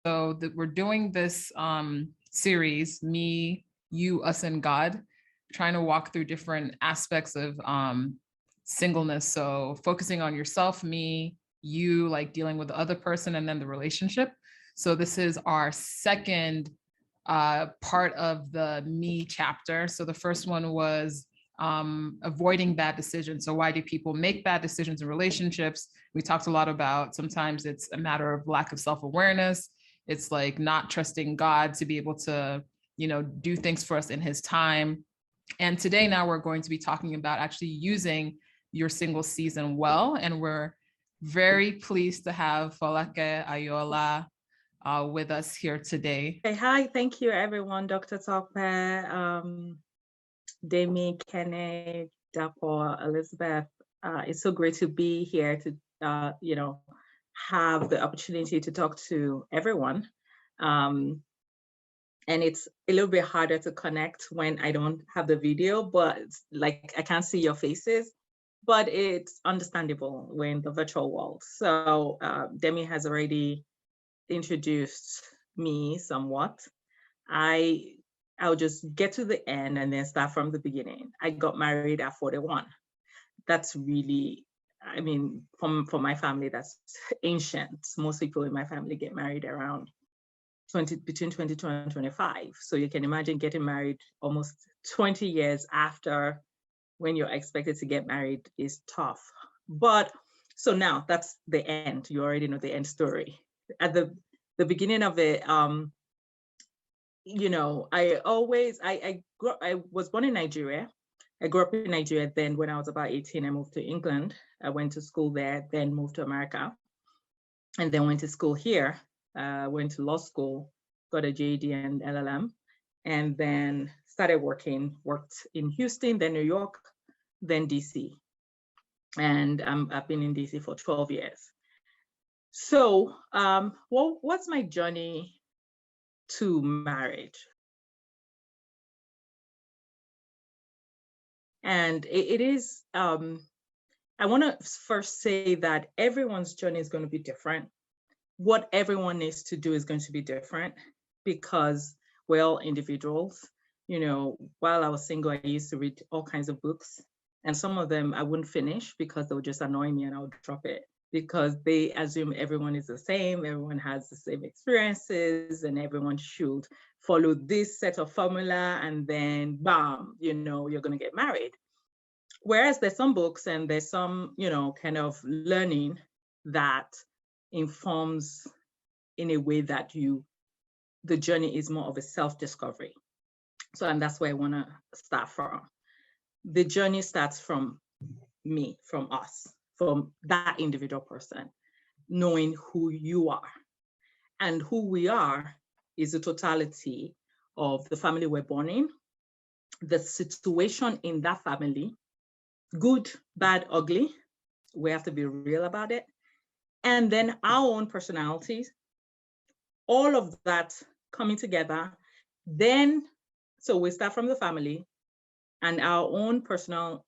So we're doing this series, Me, You, Us, and God, trying to walk through different aspects of singleness. So focusing on yourself, me, you, like dealing with the other person, and then the relationship. So this is our second part of the Me chapter. So the first one was avoiding bad decisions. So why do people make bad decisions in relationships? We talked a lot about sometimes it's a matter of lack of self-awareness. It's like not trusting God to be able to, do things for us in his time. And today now we're going to be talking about actually using your single season well. And we're very pleased to have Folake Ayola with us here today. Hey, hi, thank you everyone, Dr. Tope, Demi, Kenneth, Dapo, Elizabeth. It's so great to be here to, have the opportunity to talk to everyone. And it's a little bit harder to connect when I don't have the video, but like I can't see your faces, but it's understandable we're in the virtual world. So Demi has already introduced me somewhat. I'll just get to the end and then start from the beginning. I got married at 41. That's really, I mean, for my family, that's ancient. Most people in my family get married around between 22 and 25. So you can imagine getting married almost 20 years after when you're expected to get married is tough. But so now that's the end. You already know the end story. At the beginning of it, I was born in Nigeria. I grew up in Nigeria. Then when I was about 18, I moved to England. I went to school there, then moved to America, and then went to school here. Went to law school, got a JD and LLM, and then started worked in Houston, then New York, then DC. And I've been in DC for 12 years. So what's my journey to marriage? And it is, I want to first say that everyone's journey is going to be different. What everyone needs to do is going to be different because we're all individuals. While I was single, I used to read all kinds of books, and some of them I wouldn't finish because they would just annoy me and I would drop it, because they assume everyone is the same, everyone has the same experiences, and everyone should follow this set of formula, and then bam, you're going to get married. Whereas there's some books and there's some, kind of learning that informs in a way that the journey is more of a self-discovery. So, and that's where I want to start from. The journey starts from me, from us, from that individual person, knowing who you are. And who we are is the totality of the family we're born in, the situation in that family, good, bad, ugly. We have to be real about it. And then our own personalities, all of that coming together. Then, so we start from the family and our own personal,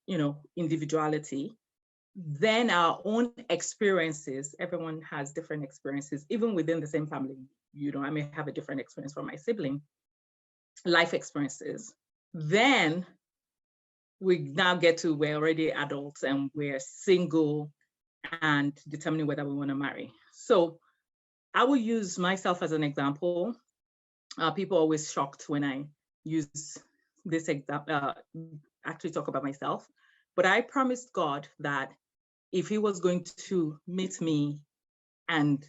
individuality, then our own experiences. Everyone has different experiences, even within the same family. I may have a different experience from my sibling, life experiences. Then we now get to, we're already adults and we're single and determining whether we want to marry. So I will use myself as an example. People are always shocked when I use this example, actually talk about myself. But I promised God that if he was going to meet me and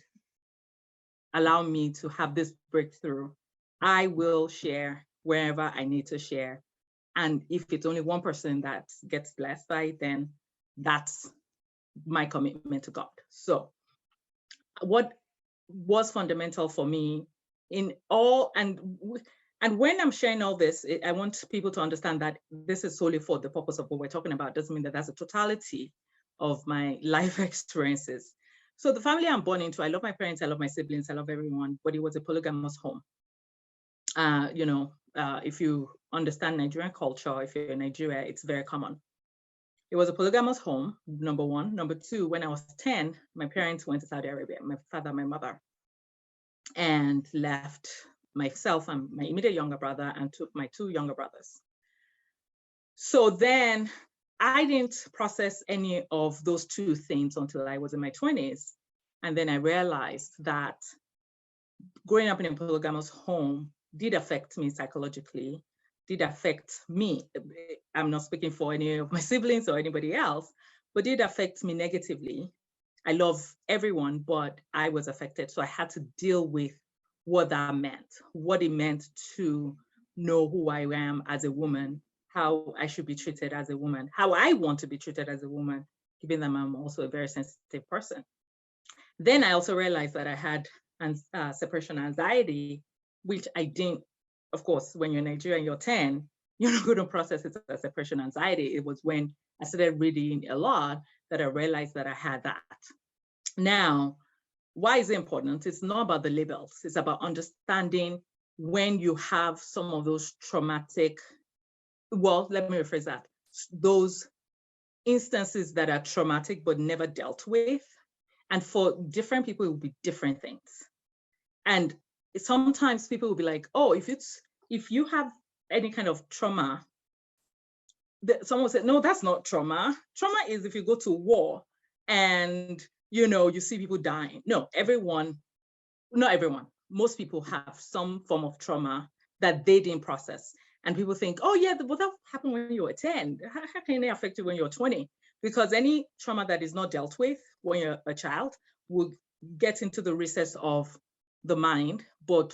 allow me to have this breakthrough, I will share wherever I need to share. And if it's only one person that gets blessed by it, then that's my commitment to God. So what was fundamental for me in all, and when I'm sharing all this, I want people to understand that this is solely for the purpose of what we're talking about. It doesn't mean that that's a totality of my life experiences. So the family I'm born into, I love my parents, I love my siblings, I love everyone, but it was a polygamous home. If you understand Nigerian culture, if you're in Nigeria, it's very common. It was a polygamous home, number one. Number two, when I was 10, my parents went to Saudi Arabia, my father, my mother. and left myself and my immediate younger brother and took my two younger brothers. So then I didn't process any of those two things until I was in my 20s. And then I realized that growing up in a polygamous home did affect me psychologically, did affect me. I'm not speaking for any of my siblings or anybody else, but did affect me negatively. I love everyone, but I was affected. So I had to deal with what that meant, what it meant to know who I am as a woman, how I should be treated as a woman, how I want to be treated as a woman, given that I'm also a very sensitive person. Then I also realized that I had separation anxiety, which I didn't, of course, when you're in Nigeria and you're 10, you're not going to process it as separation anxiety. It was when I started reading a lot that I realized that I had that. Now, why is it important? It's not about the labels. It's about understanding when you have some of those traumatic, well, let me rephrase that, those instances that are traumatic but never dealt with. And for different people, it will be different things. And sometimes people will be like, oh, if you have any kind of trauma, someone will say, no, that's not trauma. Trauma is if you go to war and you see people dying. No, not everyone. Most people have some form of trauma that they didn't process. And people think, oh yeah, well, that happened when you were 10. How can it affect you when you're 20? Because any trauma that is not dealt with when you're a child will get into the recess of the mind, but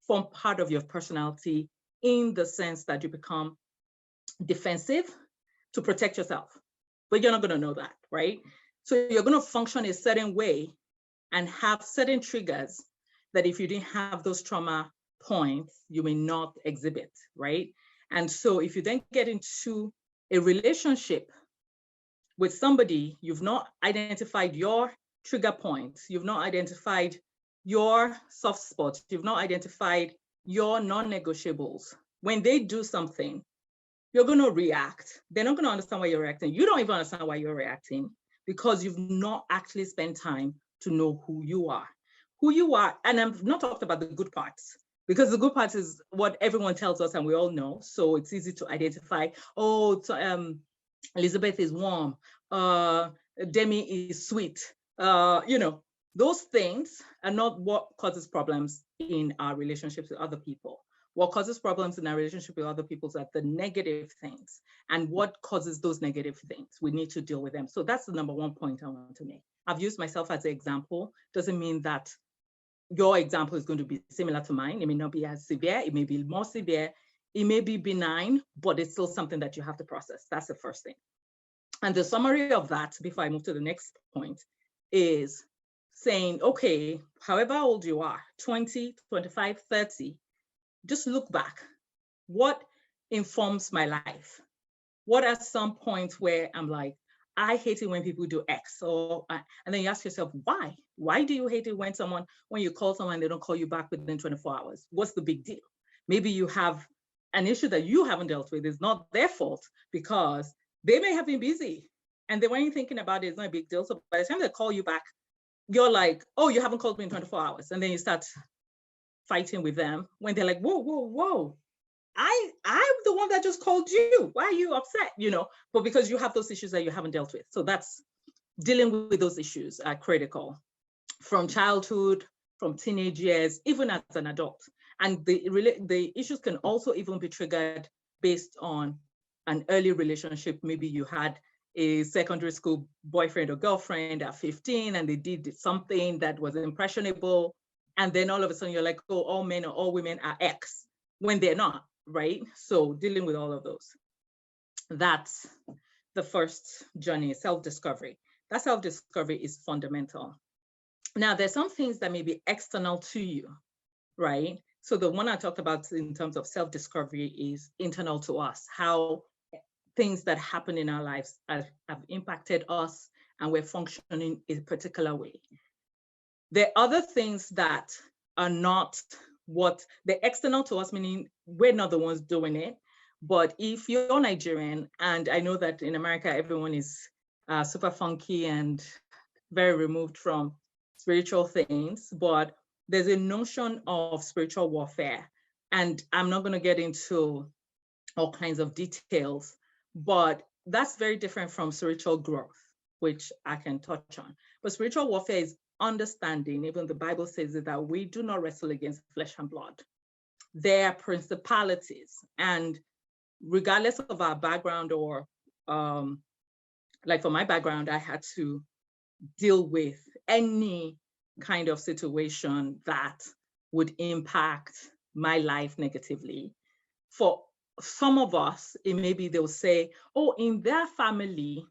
form part of your personality in the sense that you become defensive to protect yourself. But you're not going to know that, right? So you're going to function a certain way and have certain triggers that if you didn't have those trauma points, you may not exhibit, right? And so if you then get into a relationship with somebody, you've not identified your trigger points, you've not identified your soft spots, you've not identified your non-negotiables. When they do something, you're going to react. They're not going to understand why you're reacting. You don't even understand why you're reacting because you've not actually spent time to know who you are. Who you are, and I've not talked about the good parts, because the good parts is what everyone tells us and we all know. So it's easy to identify, oh, Elizabeth is warm, Demi is sweet. Those things are not what causes problems in our relationships with other people. What causes problems in our relationship with other people are the negative things. And what causes those negative things? We need to deal with them. So that's the number one point I want to make. I've used myself as an example. Doesn't mean that your example is going to be similar to mine. It may not be as severe. It may be more severe. It may be benign, but it's still something that you have to process. That's the first thing. And the summary of that, before I move to the next point, is saying, okay, however old you are, 20, 25, 30, just look back. What informs my life? What are some points where I'm like, I hate it when people do X, and then you ask yourself, why? Why do you hate it when you call someone, they don't call you back within 24 hours? What's the big deal? Maybe you have an issue that you haven't dealt with. It's not their fault because they may have been busy. And then when you're thinking about it, it's not a big deal. So by the time they call you back, you're like, oh, you haven't called me in 24 hours. And then you start fighting with them when they're like, whoa. I'm the one that just called you. Why are you upset? But because you have those issues that you haven't dealt with. So that's dealing with those issues are critical from childhood, from teenage years, even as an adult. And the issues can also even be triggered based on an early relationship. Maybe you had a secondary school boyfriend or girlfriend at 15 and they did something that was impressionable. And then all of a sudden you're like, oh, all men or all women are X when they're not. Right? So dealing with all of those. That's the first journey, self-discovery. That self-discovery is fundamental. Now, there's some things that may be external to you, right? So the one I talked about in terms of self-discovery is internal to us, how things that happen in our lives have impacted us and we're functioning in a particular way. There are other things that are not what they're external to us, meaning we're not the ones doing it. But if you're Nigerian, and I know that in America, everyone is super funky and very removed from spiritual things, but there's a notion of spiritual warfare. And I'm not going to get into all kinds of details, but that's very different from spiritual growth, which I can touch on. But spiritual warfare is understanding, even the Bible says it, that we do not wrestle against flesh and blood. They are principalities. And regardless of our background, or like for my background, I had to deal with any kind of situation that would impact my life negatively. For some of us, it may be they'll say, oh, in their family,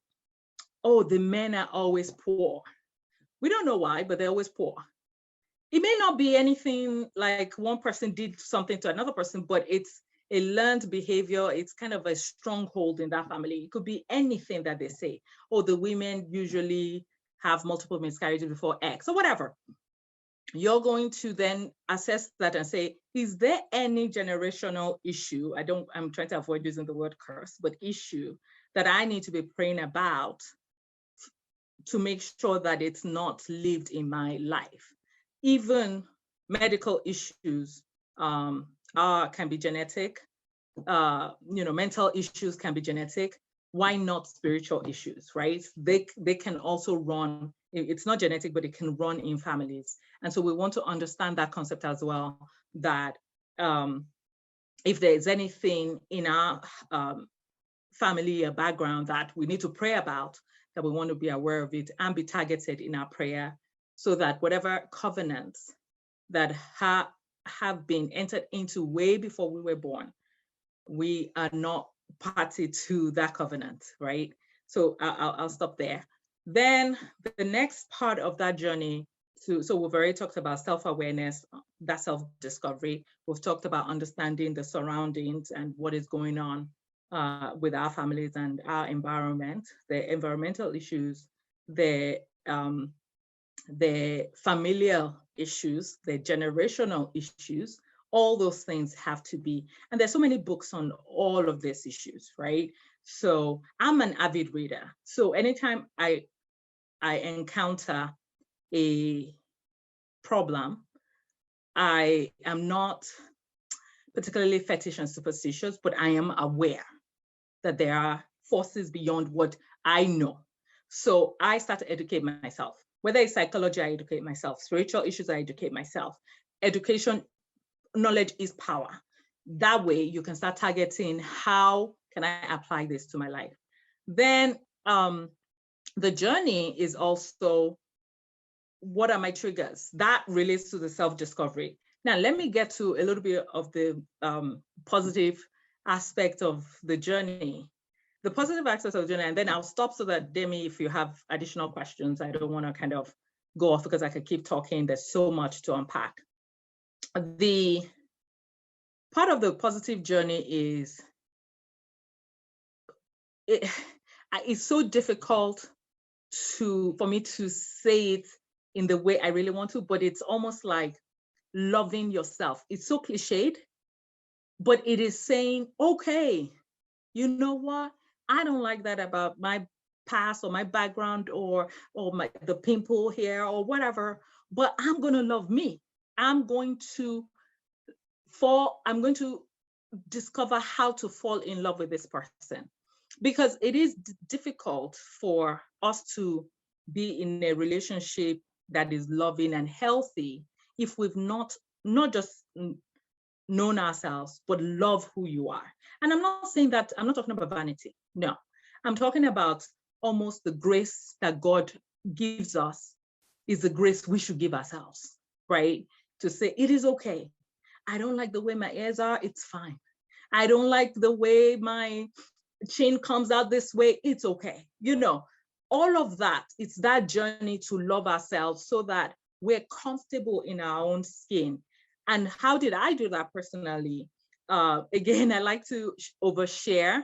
oh, the men are always poor. We don't know why, but they're always poor. It may not be anything like one person did something to another person, but it's a learned behavior. It's kind of a stronghold in that family. It could be anything that they say. Oh, the women usually have multiple miscarriages before X or whatever. You're going to then assess that and say, is there any generational issue? I'm trying to avoid using the word curse, but issue that I need to be praying about to make sure that it's not lived in my life. Even medical issues can be genetic. Mental issues can be genetic. Why not spiritual issues, right? They can also run. It's not genetic, but it can run in families. And so we want to understand that concept as well, that if there's anything in our family or background that we need to pray about, that we want to be aware of it and be targeted in our prayer, so that whatever covenants that have been entered into way before we were born, we are not party to that covenant, right? So I'll stop there. Then the next part of that journey, so we've already talked about self-awareness, that self-discovery. We've talked about understanding the surroundings and what is going on with our families and our environment, the environmental issues, the familial issues, the generational issues. All those things have to be, and there's so many books on all of these issues, right? So I'm an avid reader. So anytime I encounter a problem, I am not particularly fetish and superstitious, but I am aware that there are forces beyond what I know. So I start to educate myself. Whether it's psychology, I educate myself. Spiritual issues, I educate myself. Education, knowledge is power. That way you can start targeting, how can I apply this to my life? Then the journey is also, what are my triggers? That relates to the self-discovery. Now, let me get to a little bit of the positive aspect of the journey. The positive aspect of the journey, and then I'll stop so that, Demi, if you have additional questions, I don't want to kind of go off because I could keep talking. There's so much to unpack. The part of the positive journey is, it's so difficult for me to say it in the way I really want to, but it's almost like loving yourself. It's so cliched, but it is saying, okay, you know what? I don't like that about my past or my background or the pimple here or whatever, but I'm going to love me. I'm going to discover how to fall in love with this person, because it is difficult for us to be in a relationship that is loving and healthy if we've not just known ourselves, but love who you are. And I'm not saying that, I'm not talking about vanity. No, I'm talking about almost the grace that God gives us is the grace we should give ourselves, right? To say, it is okay. I don't like the way my ears are, it's fine. I don't like the way my chin comes out this way, it's okay. All of that, it's that journey to love ourselves so that we're comfortable in our own skin. And how did I do that personally? Again, I like to overshare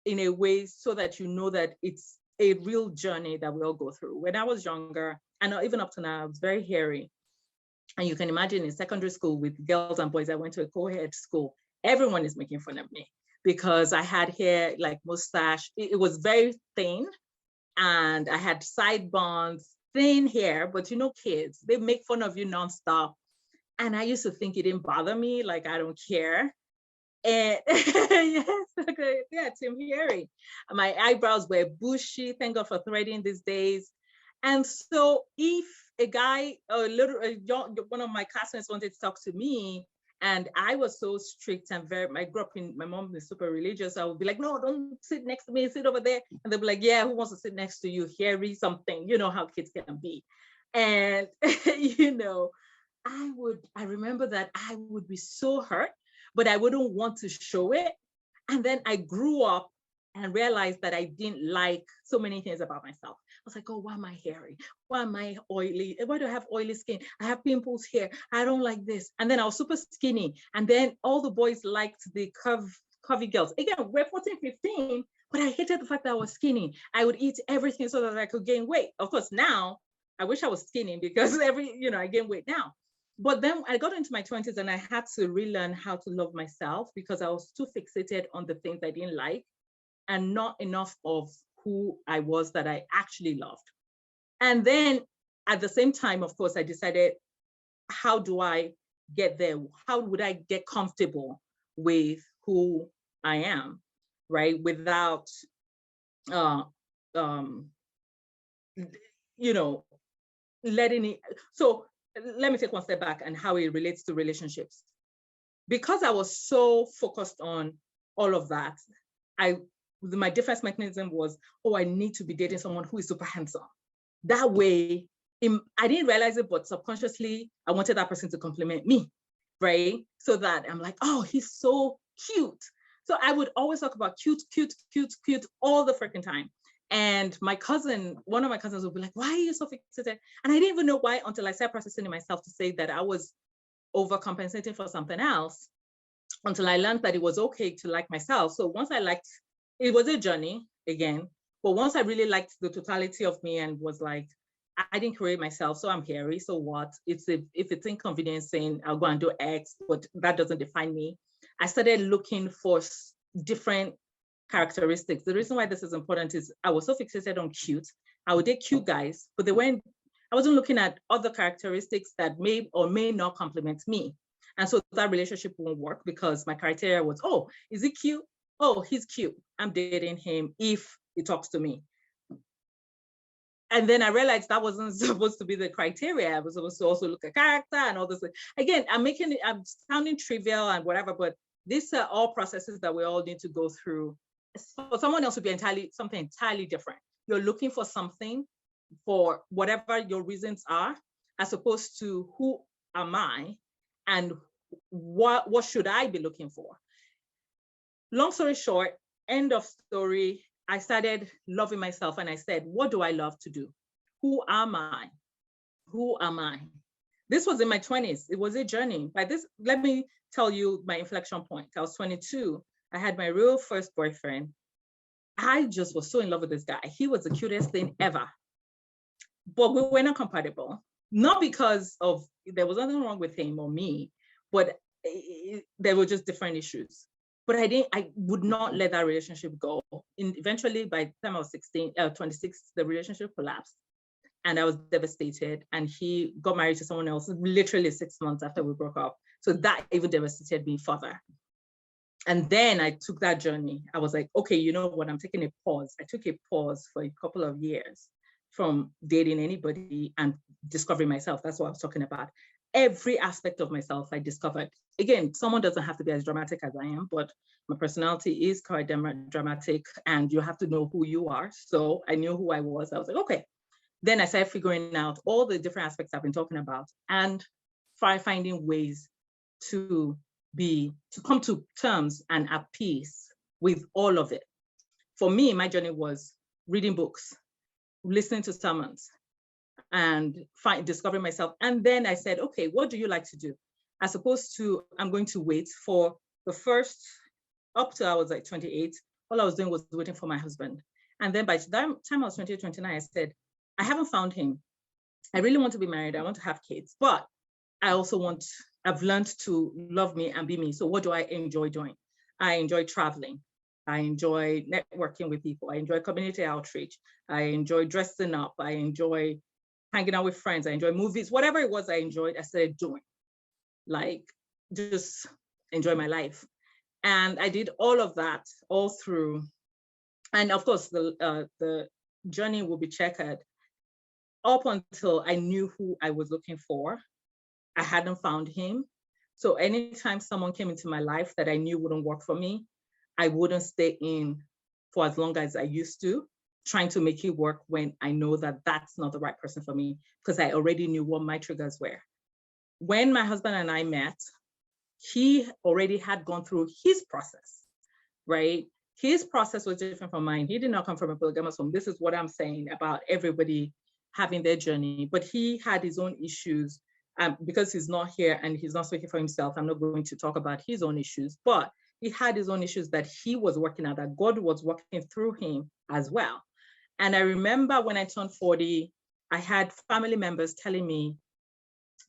in a way so that you know that it's a real journey that we all go through. When I was younger, and even up to now, I was very hairy. And you can imagine in secondary school with girls and boys, I went to a co-ed school. Everyone is making fun of me because I had hair like mustache. It was very thin, and I had sideburns, thin hair, but kids, they make fun of you nonstop. And I used to think it didn't bother me, like I don't care. And yes, okay, yeah, Tim Harry. My eyebrows were bushy. Thank God for threading these days. And so if a guy, one of my classmates wanted to talk to me, and I was so strict and I grew up my mom is super religious. I would be like, no, don't sit next to me, sit over there. And they'd be like, yeah, who wants to sit next to you? Harry something, you know how kids can be. And, I remember that I would be so hurt, but I wouldn't want to show it. And then I grew up and realized that I didn't like so many things about myself. I was like, oh, why am I hairy? Why am I oily? Why do I have oily skin? I have pimples here. I don't like this. And then I was super skinny. And then all the boys liked the curvy girls. Again, we're 14, 15, but I hated the fact that I was skinny. I would eat everything so that I could gain weight. Of course, now I wish I was skinny because I gain weight now. But then I got into my 20s and I had to relearn how to love myself because I was too fixated on the things I didn't like and not enough of who I was that I actually loved. And then at the same time, of course, I decided, how do I get there? How would I get comfortable with who I am, right? Without, letting it. So let me take one step back and how it relates to relationships. Because I was so focused on all of that, my defense mechanism was, oh, I need to be dating someone who is super handsome. That way, I didn't realize it, but subconsciously, I wanted that person to compliment me, right? So that I'm like, oh, he's so cute. So I would always talk about cute, cute, cute, cute all the freaking time. And one of my cousins would be like, why are you so fixated? And I didn't even know why until I started processing it myself to say that I was overcompensating for something else, until I learned that it was okay to like myself. So once it was a journey again, but once I really liked the totality of me and was like, I didn't create myself, so I'm hairy, so what? If it's inconveniencing, I'll go and do X, but that doesn't define me. I started looking for different characteristics. The reason why this is important is I was so fixated on cute. I would date cute guys, but I wasn't looking at other characteristics that may or may not complement me. And so that relationship won't work because my criteria was, oh, is he cute? Oh, he's cute. I'm dating him if he talks to me. And then I realized that wasn't supposed to be the criteria. I was supposed to also look at character and all this. Again, I'm sounding trivial and whatever, but these are all processes that we all need to go through. For someone else to be something entirely different. You're looking for something for whatever your reasons are, as opposed to who am I and what should I be looking for? Long story short, end of story, I started loving myself and I said, what do I love to do? Who am I? Who am I? This was in my 20s. It was a journey. By this, let me tell you my inflection point. I was 22. I had my real first boyfriend. I just was so in love with this guy. He was the cutest thing ever. But we were not compatible. Not because there was nothing wrong with him or me, but there were just different issues. But I would not let that relationship go. And eventually, by the time I was 26, the relationship collapsed. And I was devastated. And he got married to someone else literally 6 months after we broke up. So that even devastated me further. And then I took that journey. I was like, okay, you know what? I'm taking a pause. I took a pause for a couple of years from dating anybody and discovering myself. That's what I was talking about. Every aspect of myself I discovered. Again, someone doesn't have to be as dramatic as I am, but my personality is quite dramatic and you have to know who you are. So I knew who I was. I was like, okay. Then I started figuring out all the different aspects I've been talking about and finding ways to come to terms and at peace with all of it. For me, my journey was reading books, listening to sermons, and discovering myself. And then I said, okay, what do you like to do? As opposed to, I'm going to wait for the first, up to I was like 28, all I was doing was waiting for my husband. And then by the time I was 28, 29, I said, I haven't found him. I really want to be married. I want to have kids, but I've learned to love me and be me. So what do I enjoy doing? I enjoy traveling. I enjoy networking with people. I enjoy community outreach. I enjoy dressing up. I enjoy hanging out with friends. I enjoy movies. Whatever it was I enjoyed, I started doing. like just enjoy my life. And I did all of that all through. And of course, the journey will be checkered up until I knew who I was looking for. I hadn't found him. So anytime someone came into my life that I knew wouldn't work for me, I wouldn't stay in for as long as I used to, trying to make it work when I know that that's not the right person for me, because I already knew what my triggers were. When my husband and I met, he already had gone through his process, right? His process was different from mine. He did not come from a polygamous home. This is what I'm saying about everybody having their journey, but he had his own issues. Because he's not here and he's not speaking for himself, I'm not going to talk about his own issues, but he had his own issues that he was working out, that God was working through him as well. And I remember when I turned 40, I had family members telling me,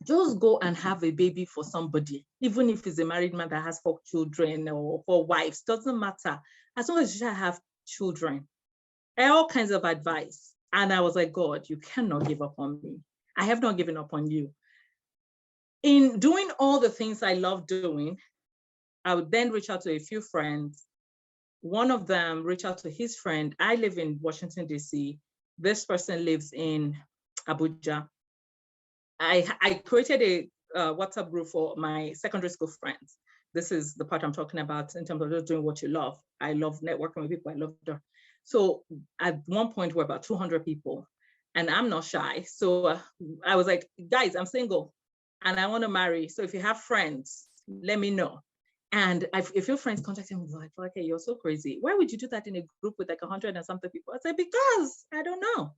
just go and have a baby for somebody, even if it's a married man that has 4 children or 4 wives, doesn't matter. As long as you have children, all kinds of advice. And I was like, God, you cannot give up on me. I have not given up on you. In doing all the things I love doing, I would then reach out to a few friends. One of them reached out to his friend. I live in Washington, D.C. This person lives in Abuja. I created a WhatsApp group for my secondary school friends. This is the part I'm talking about in terms of just doing what you love. I love networking with people. I love them. So at one point, we're about 200 people, and I'm not shy. So I was like, guys, I'm single and I want to marry. So if you have friends, let me know. And if your friends contacted me, like, okay, you're so crazy. Why would you do that in a group with like 100 and something people? I said, because I don't know.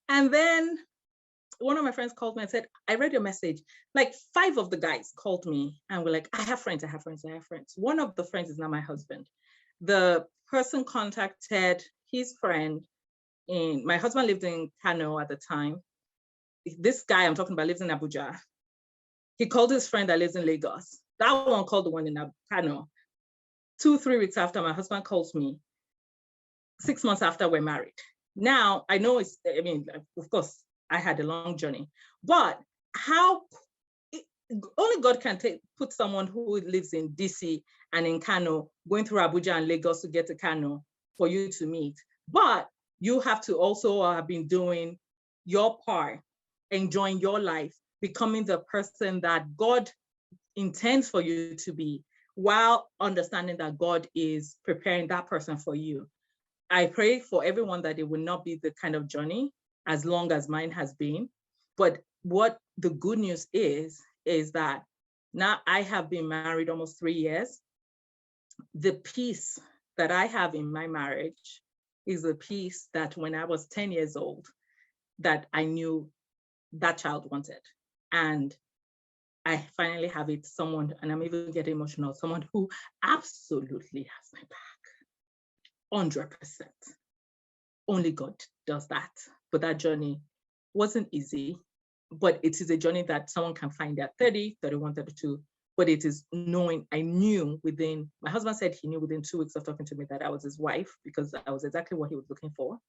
And then one of my friends called me and said, I read your message. Like 5 of the guys called me and were like, I have friends. One of the friends is now my husband. The person contacted his friend my husband lived in Kano at the time. This guy I'm talking about lives in Abuja. He called his friend that lives in Lagos. That one called the one in Kano. 2-3 weeks after, my husband calls me. 6 months after, we're married. Now, I know of course, I had a long journey, but only God can put someone who lives in DC and in Kano, going through Abuja and Lagos to get to Kano for you to meet. But you have to also have been doing your part, enjoying your life, becoming the person that God intends for you to be, while understanding that God is preparing that person for you. I pray for everyone that it will not be the kind of journey as long as mine has been. But what the good news is that now I have been married almost 3 years. The peace that I have in my marriage is a peace that when I was 10 years old, that I knew that child wanted. And I finally have it, someone, and I'm even getting emotional, someone who absolutely has my back, 100%. Only God does that. But that journey wasn't easy, but it is a journey that someone can find at 30, 31, 32. But it is knowing, I knew within, my husband said he knew within 2 weeks of talking to me that I was his wife, because I was exactly what he was looking for.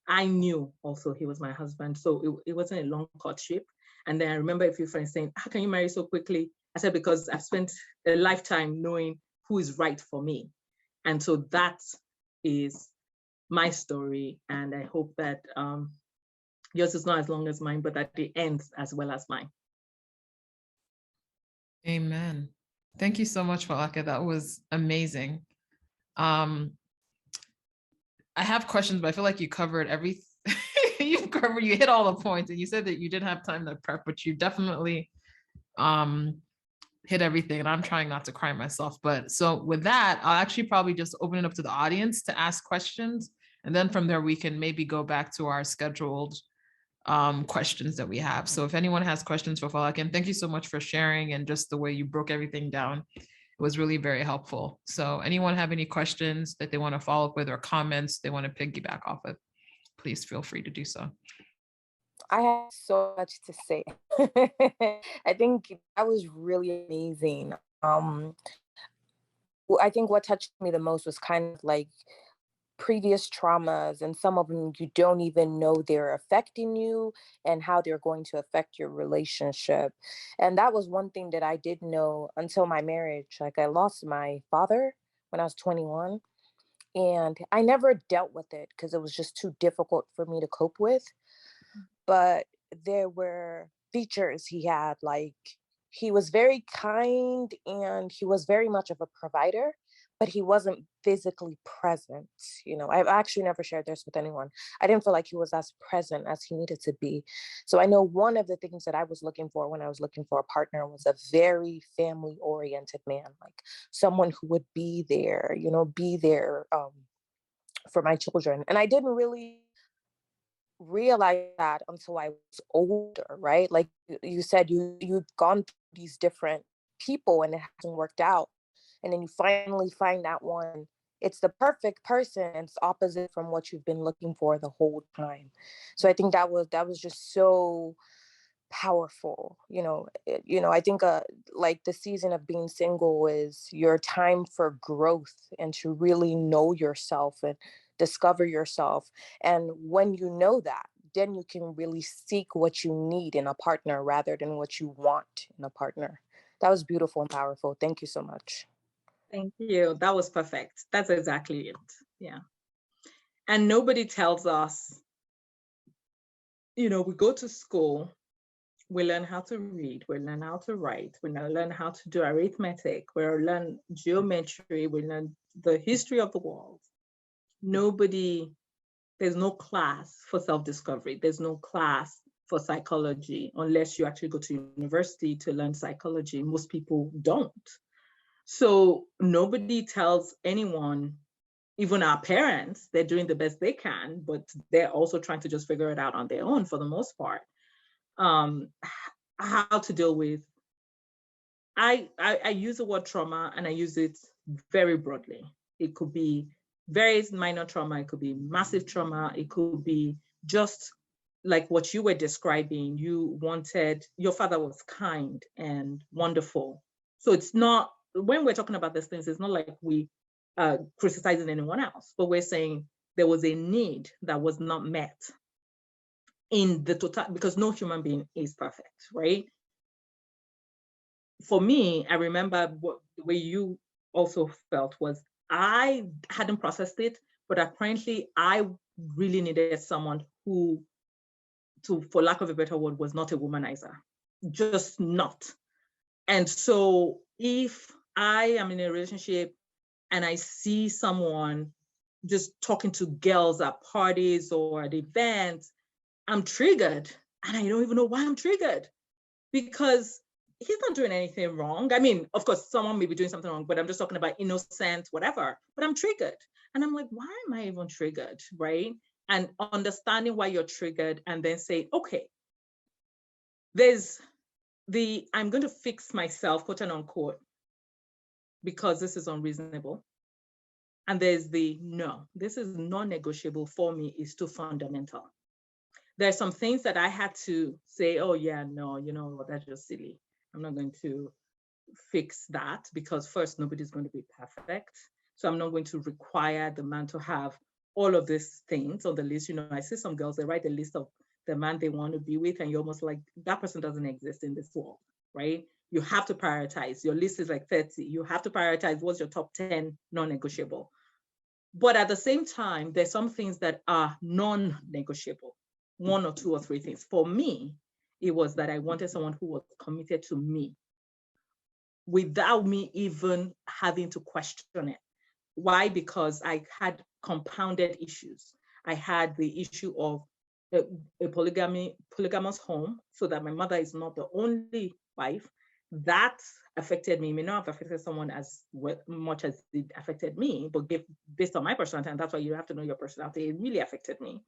I knew also he was my husband. So it wasn't a long courtship. And then I remember a few friends saying, how can you marry so quickly? I said, because I've spent a lifetime knowing who is right for me. And so that is my story. And I hope that yours is not as long as mine, but that it ends as well as mine. Amen. Thank you so much, Folake. That was amazing. I have questions, but I feel like you covered everything. You hit all the points, and you said that you didn't have time to prep, but you definitely hit everything. And I'm trying not to cry myself. But so with that, I'll actually probably just open it up to the audience to ask questions. And then from there, we can maybe go back to our scheduled questions that we have. So if anyone has questions for Folake, and thank you so much for sharing and just the way you broke everything down. It was really very helpful. So anyone have any questions that they want to follow up with, or comments they want to piggyback off of, please feel free to do so. I have so much to say. I think that was really amazing. I think what touched me the most was kind of like previous traumas, and some of them you don't even know they're affecting you and how they're going to affect your relationship. And that was one thing that I didn't know until my marriage. Like, I lost my father when I was 21, and I never dealt with it because it was just too difficult for me to cope with. But there were features he had, like, he was very kind and he was very much of a provider, but he wasn't physically present. I've actually never shared this with anyone. I didn't feel like he was as present as he needed to be. So I know one of the things that I was looking for when I was looking for a partner was a very family oriented man, like someone who would be there, for my children. And I didn't really realize that until I was older, right? Like you said, you've gone through these different people and it hasn't worked out. And then you finally find that one. It's the perfect person. And it's opposite from what you've been looking for the whole time. So I think that was just so powerful. I think like the season of being single is your time for growth and to really know yourself and discover yourself. And when you know that, then you can really seek what you need in a partner rather than what you want in a partner. That was beautiful and powerful. Thank you so much. Thank you. That was perfect. That's exactly it. Yeah. And nobody tells us, we go to school, we learn how to read, we learn how to write, we learn how to do arithmetic, we learn geometry, we learn the history of the world. There's no class for self-discovery. There's no class for psychology unless you actually go to university to learn psychology. Most people don't. So nobody tells anyone, even our parents, they're doing the best they can, but they're also trying to just figure it out on their own for the most part. How to deal with, I use the word trauma and I use it very broadly. It could be very minor trauma, it could be massive trauma, it could be just like what you were describing. Your father was kind and wonderful. So it's not, when we're talking about these things, it's not like we criticizing anyone else, but we're saying there was a need that was not met in the total, because no human being is perfect, right? For me, I remember the way you also felt was I hadn't processed it, but apparently I really needed someone who, for lack of a better word, was not a womanizer, just not. And so if I am in a relationship and I see someone just talking to girls at parties or at events, I'm triggered, and I don't even know why I'm triggered, because he's not doing anything wrong. I mean, of course, someone may be doing something wrong, but I'm just talking about innocent, whatever. But I'm triggered. And I'm like, why am I even triggered, right? And understanding why you're triggered and then say, okay, there's I'm going to fix myself, quote unquote, because this is unreasonable. And there's no, this is non-negotiable for me, is too fundamental. There's some things that I had to say, oh yeah, no, that's just silly. I'm not going to fix that, because first, nobody's going to be perfect. So I'm not going to require the man to have all of these things on the list. I see some girls, they write a list of the man they want to be with, and you're almost like, that person doesn't exist in this world, right? You have to prioritize. Your list is like 30. You have to prioritize what's your top 10 non-negotiable. But at the same time, there's some things that are non-negotiable, 1 or 2 or 3 things. For me, it was that I wanted someone who was committed to me without me even having to question it. Why? Because I had compounded issues. I had the issue of a polygamous home, so that my mother is not the only wife. That affected me. It may not have affected someone as much as it affected me, but based on my personality, and that's why you have to know your personality, it really affected me.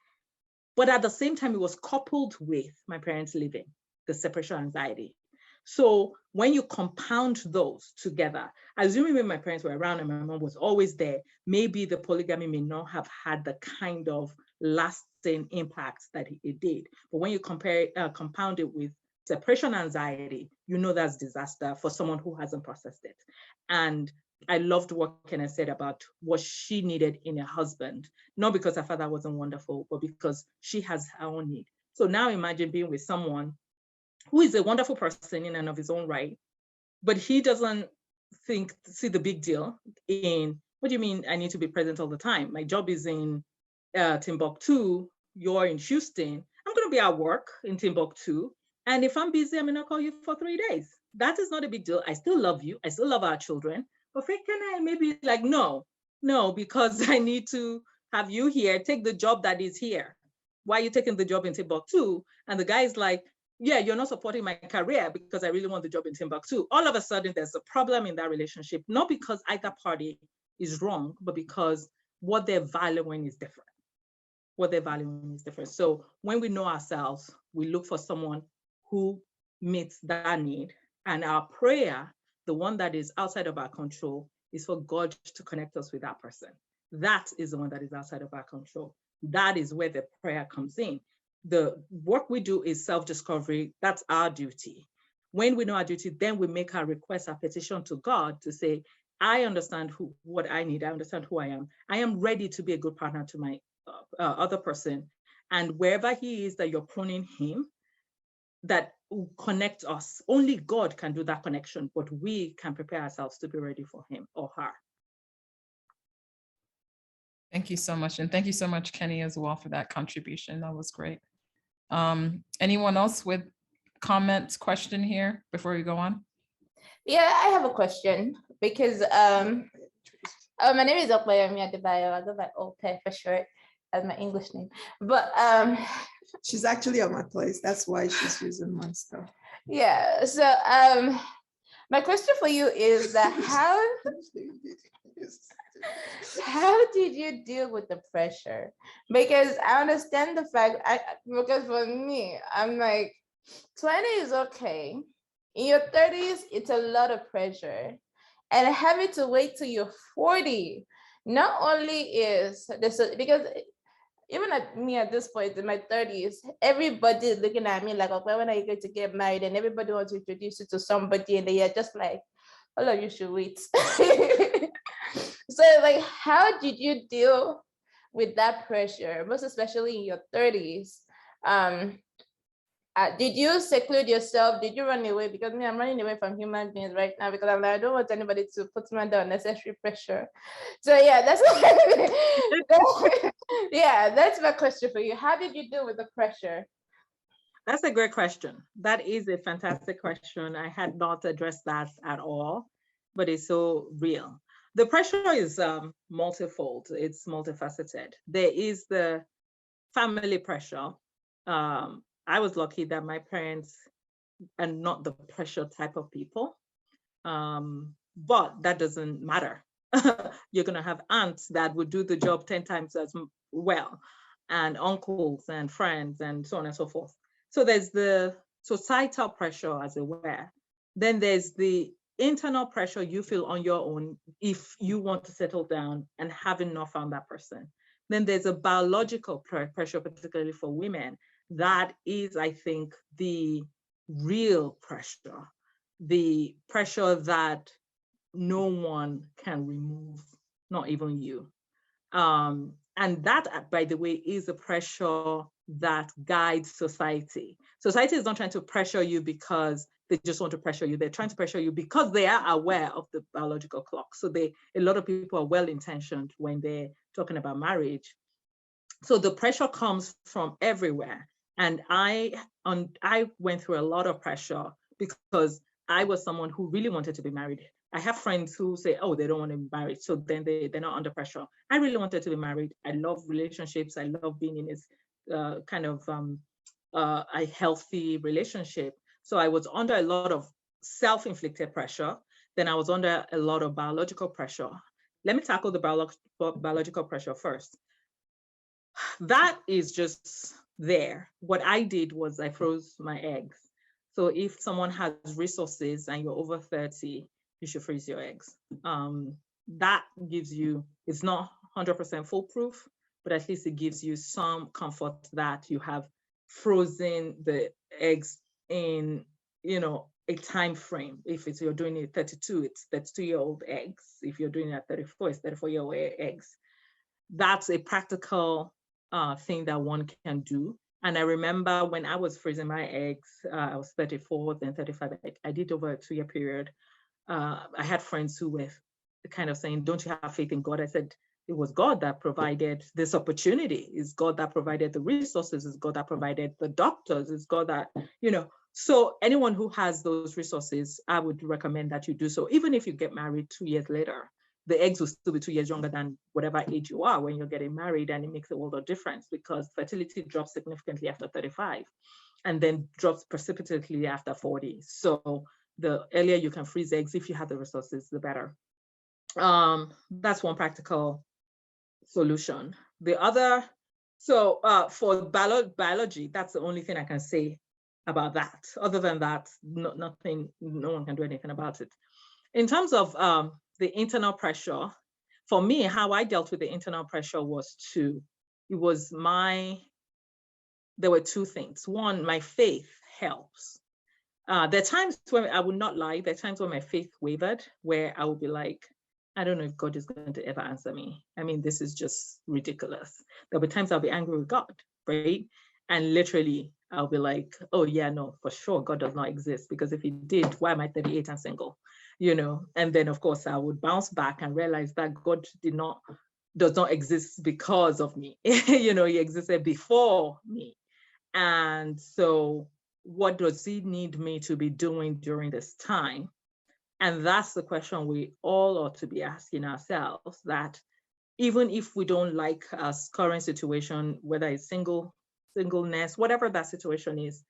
But at the same time, it was coupled with my parents leaving, the separation anxiety. So when you compound those together, assuming when my parents were around and my mom was always there, maybe the polygamy may not have had the kind of lasting impact that it did. But when you compound it with separation anxiety, that's disaster for someone who hasn't processed it. And I loved what Kenneth said about what she needed in a husband, not because her father wasn't wonderful, but because she has her own need. So now imagine being with someone who is a wonderful person in and of his own right, but he doesn't see the big deal in, what do you mean I need to be present all the time? My job is in Timbuktu, you're in Houston. I'm going to be at work in Timbuktu. And if I'm busy, I'm going to call you for 3 days. That is not a big deal. I still love you. I still love our children. But can I maybe like, no, because I need to have you here. Take the job that is here. Why are you taking the job in Timbuktu? And the guy is like, yeah, you're not supporting my career because I really want the job in Timbuktu. All of a sudden, there's a problem in that relationship, not because either party is wrong, but because what they're valuing is different. What they're valuing is different. So when we know ourselves, we look for someone who meets that need. And our prayer, the one that is outside of our control, is for God to connect us with that person. That is the one that is outside of our control. That is where the prayer comes in. The work we do is self-discovery. That's our duty. When we know our duty, then we make our request, our petition to God to say, I understand what I need. I understand who I am. I am ready to be a good partner to my other person. And wherever he is that you're pruning him, that will connect us. Only God can do that connection, but we can prepare ourselves to be ready for him or her. Thank you so much. And thank you so much, Kenny, as well, for that contribution. That was great. Anyone else with comments, question here before we go on? Yeah, I have a question because my name is Okbayemi Adebayo. I go by Ope for short as my English name. But she's actually at my place. That's why she's using my stuff. Yeah. So my question for you is that how did you deal with the pressure? Because I understand the fact, because for me, I'm like, 20 is okay. In your 30s, it's a lot of pressure. And having to wait till you're 40, not only is this, because even at me at this point in my 30s, everybody is looking at me like, okay, when are you going to get married? And everybody wants to introduce you to somebody, and they are just like, all of you should wait. So like, how did you deal with that pressure, most especially in your 30s? Did you seclude yourself? Did you run away? Because me, I'm running away from human beings right now because I'm like, I don't want anybody to put me under unnecessary pressure. So yeah, that's that's my question for you. How did you deal with the pressure? That's a great question. That is a fantastic question. I had not addressed that at all, but it's so real. The pressure is multifold. It's multifaceted. There is the family pressure. I was lucky that my parents are not the pressure type of people, but that doesn't matter. You're going to have aunts that would do the job 10 times as well, and uncles and friends and so on and so forth. So there's the societal pressure, as it were. Then there's the internal pressure you feel on your own if you want to settle down and having not found that person. Then there's a biological pressure, particularly for women. That is, I think, the real pressure, the pressure that no one can remove, not even you. And that, by the way, is a pressure that guides society. Society is not trying to pressure you because they just want to pressure you. They're trying to pressure you because they are aware of the biological clock. So a lot of people are well-intentioned when they're talking about marriage. So the pressure comes from everywhere. And I went through a lot of pressure because I was someone who really wanted to be married. I have friends who say, oh, they don't want to be married. So then they're not under pressure. I really wanted to be married. I love relationships. I love being in this kind of a healthy relationship. So I was under a lot of self-inflicted pressure. Then I was under a lot of biological pressure. Let me tackle the biological pressure first. That is just there. What I did was I froze my eggs. So if someone has resources and you're over 30, you should freeze your eggs. That gives you, it's not 100% foolproof, but at least it gives you some comfort that you have frozen the eggs in a time frame. If you're doing it 32, it's 32-year-old eggs. If you're doing it at 34, it's 34-year-old eggs. That's a practical thing that one can do. And I remember when I was freezing my eggs, I was 34, then 35. I did over a 2-year period. I had friends who were kind of saying, don't you have faith in God? I said, it was God that provided this opportunity. It's God that provided the resources. It's God that provided the doctors. It's God that, So anyone who has those resources, I would recommend that you do so. Even if you get married 2 years later, the eggs will still be 2 years younger than whatever age you are when you're getting married, and it makes a world of difference because fertility drops significantly after 35 and then drops precipitously after 40. So the earlier you can freeze eggs, if you have the resources, the better. That's one practical solution. The other, for biology, that's the only thing I can say about that. Other than that, nothing, no one can do anything about it. In terms of the internal pressure, for me, how I dealt with the internal pressure was there were two things. One, my faith helps. There are times when I would not lie, there are times when my faith wavered, where I would be like, I don't know if God is going to ever answer me. I mean, this is just ridiculous. There'll be times I'll be angry with God, right? And literally, I'll be like, oh yeah, no, for sure, God does not exist, because if he did, why am I 38 and single? And then of course I would bounce back and realize that God does not exist because of me. He existed before me. And so what does he need me to be doing during this time? And that's the question we all ought to be asking ourselves, that even if we don't like our current situation, whether it's singleness, whatever that situation is,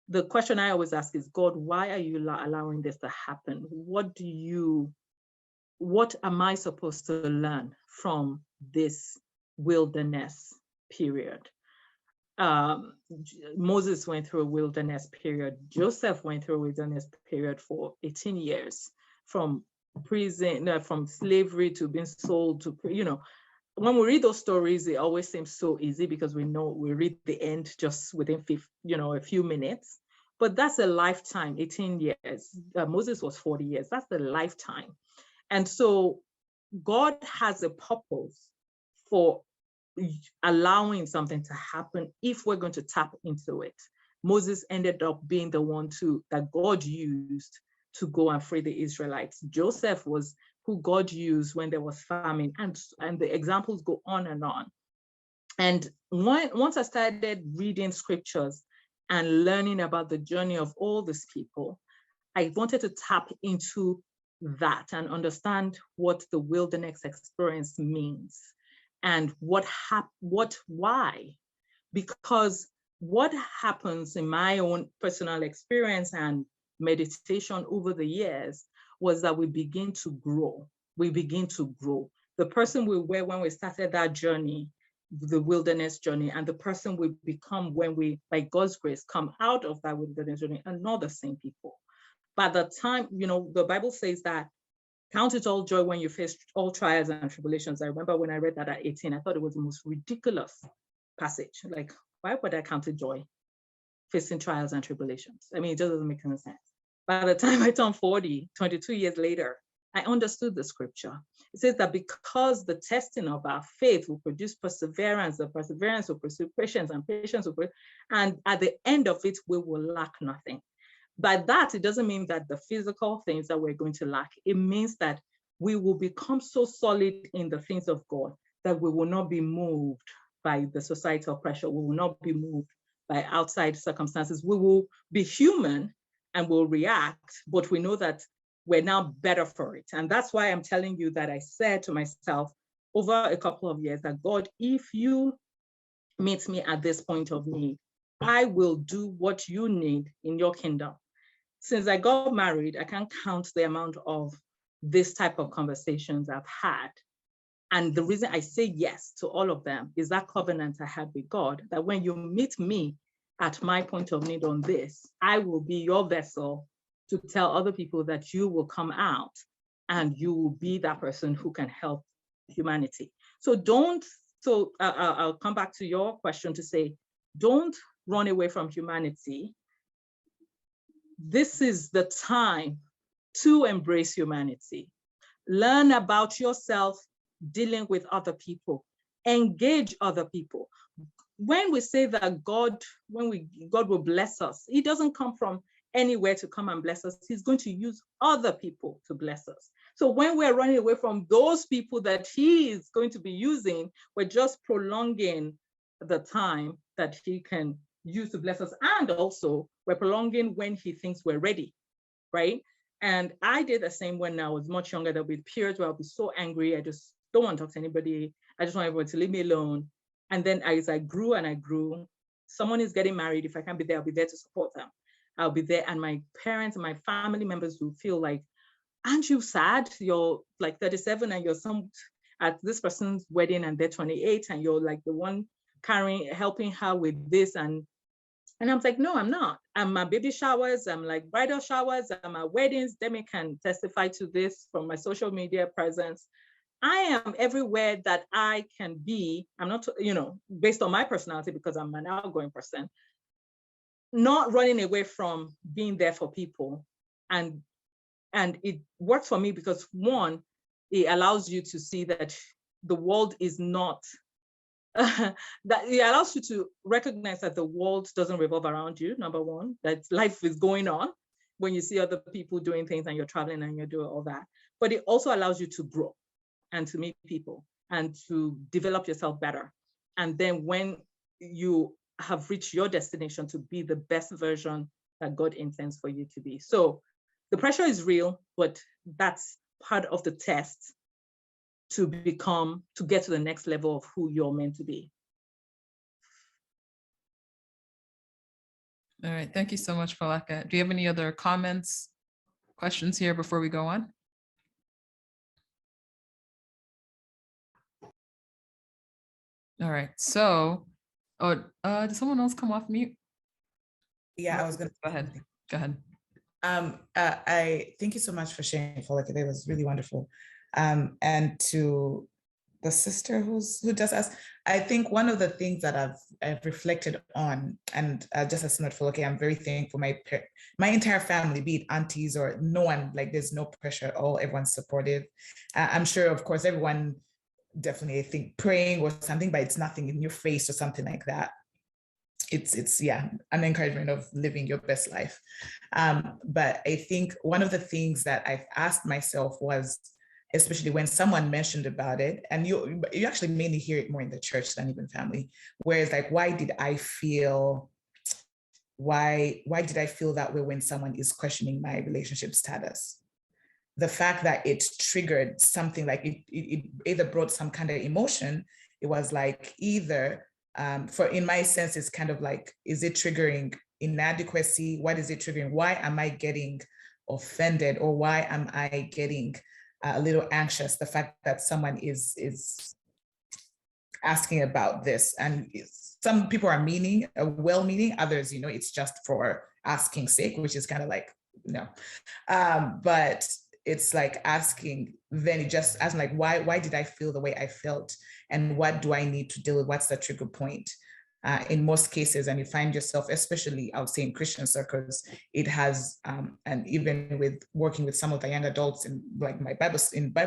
the question I always ask is, God, why are you allowing this to happen? What am I supposed to learn from this wilderness period? Moses went through a wilderness period. Joseph went through a wilderness period for 18 years, from prison, from slavery to being sold to, when we read those stories, it always seems so easy because we read the end just within a few minutes. But that's a lifetime, 18 years. Moses was 40 years. That's a lifetime. And so God has a purpose for allowing something to happen if we're going to tap into it. Moses ended up being the one that God used to go and free the Israelites. Joseph was who God used when there was famine, and the examples go on and on. And once I started reading scriptures and learning about the journey of all these people, I wanted to tap into that and understand what the wilderness experience means and why. Because what happens in my own personal experience and meditation over the years was that we begin to grow. The person we were when we started that journey, the wilderness journey, and the person we become when we, by God's grace, come out of that wilderness journey are not the same people. By the time, the Bible says that count it all joy when you face all trials and tribulations. I remember when I read that at 18, I thought it was the most ridiculous passage. Like, why would I count it joy facing trials and tribulations? I mean, it just doesn't make any sense. By the time I turned 40, 22 years later, I understood the scripture. It says that because the testing of our faith will produce perseverance, the perseverance will pursue patience, and patience will and at the end of it, we will lack nothing. By that, it doesn't mean that the physical things that we're going to lack. It means that we will become so solid in the things of God that we will not be moved by the societal pressure. We will not be moved by outside circumstances. We will be human and will react, but we know that we're now better for it. And that's why I'm telling you that I said to myself over a couple of years that, God, if you meet me at this point of need, I will do what you need in your kingdom. Since I got married, I can't count the amount of this type of conversations I've had. And the reason I say yes to all of them is that covenant I had with God, that when you meet me at my point of need on this, I will be your vessel to tell other people that you will come out and you will be that person who can help humanity. So I'll come back to your question to say, don't run away from humanity. this is the time to embrace humanity. Learn about yourself, dealing with other people, engage other people. When we say that God will bless us, He doesn't come from anywhere to come and bless us. He's going to use other people to bless us. So when we're running away from those people that He is going to be using, we're just prolonging the time that He can use to bless us. And also we're prolonging when He thinks we're ready, right? And I did the same when I was much younger. There'll be periods where I'll be so angry. I just don't want to talk to anybody. I just want everyone to leave me alone. And then as I grew and I grew, someone is getting married. If I can't be there, I'll be there to support them. I'll be there. And my parents and my family members will feel like, aren't you sad? You're like 37 and you're at this person's wedding and they're 28 and you're like the one helping her with this. And I'm like, no, I'm not. I'm at baby showers, I'm like bridal showers, I'm at weddings. Demi can testify to this from my social media presence. I am everywhere that I can be. I'm not, based on my personality, because I'm an outgoing person, not running away from being there for people. And it works for me because, one, it allows you to see that the world is not, that it allows you to recognize that the world doesn't revolve around you, number one, that life is going on when you see other people doing things and you're traveling and you're doing all that. But it also allows you to grow and to meet people and to develop yourself better. And then when you have reached your destination, to be the best version that God intends for you to be. So the pressure is real, but that's part of the test to get to the next level of who you're meant to be. All right, thank you so much, Folake. Do you have any other comments, questions here before we go on? All right, so, did someone else come off mute? Yeah, I was gonna go ahead. Go ahead. I thank you so much for sharing, Folake. It was really wonderful. And to the sister who does us, I think one of the things that I've reflected on, and just as similar to Folake, I'm very thankful my entire family, be it aunties or no one, like there's no pressure at all. Everyone's supportive. I'm sure, of course, everyone definitely, I think, praying or something, but it's nothing in your face or something like that. It's an encouragement of living your best life. But I think one of the things that I've asked myself was, especially when someone mentioned about it, and you actually mainly hear it more in the church than even family, where it's like, why did I feel that way when someone is questioning my relationship status? The fact that it triggered something, like it either brought some kind of emotion. It was like either, in my sense, it's kind of like, is it triggering inadequacy? What is it triggering? Why am I getting offended, or why am I getting a little anxious? The fact that someone is asking about this, and some people are well-meaning, others, it's just for asking sake, which is kind of like, no. But it's like asking, then it just asking like, why did I feel the way I felt? And what do I need to deal with? What's the trigger point? In most cases, and you find yourself, especially I would say in Christian circles, it has, and even with working with some of the young adults in like my Bible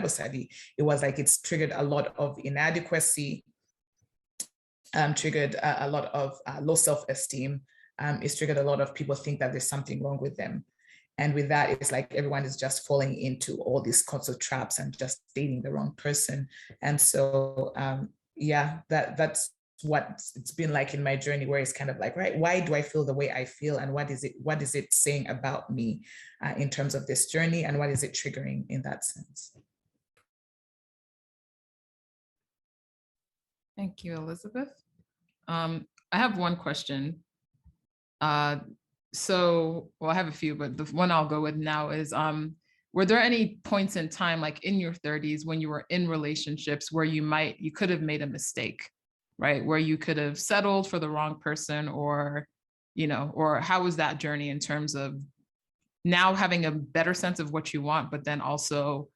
study, it was like it's triggered a lot of inadequacy, triggered a lot of low self-esteem. It's triggered a lot of people think that there's something wrong with them. And with that, it's like everyone is just falling into all these sorts of traps and just dating the wrong person. And so, that's what it's been like in my journey, where it's kind of like, right, why do I feel the way I feel? And what is it saying about me in terms of this journey? And what is it triggering in that sense? Thank you, Elizabeth. I have one question. I have a few, but the one I'll go with now is, were there any points in time, like in your 30s, when you were in relationships where you could have made a mistake, right? Where you could have settled for the wrong person, or how was that journey in terms of now having a better sense of what you want, but then also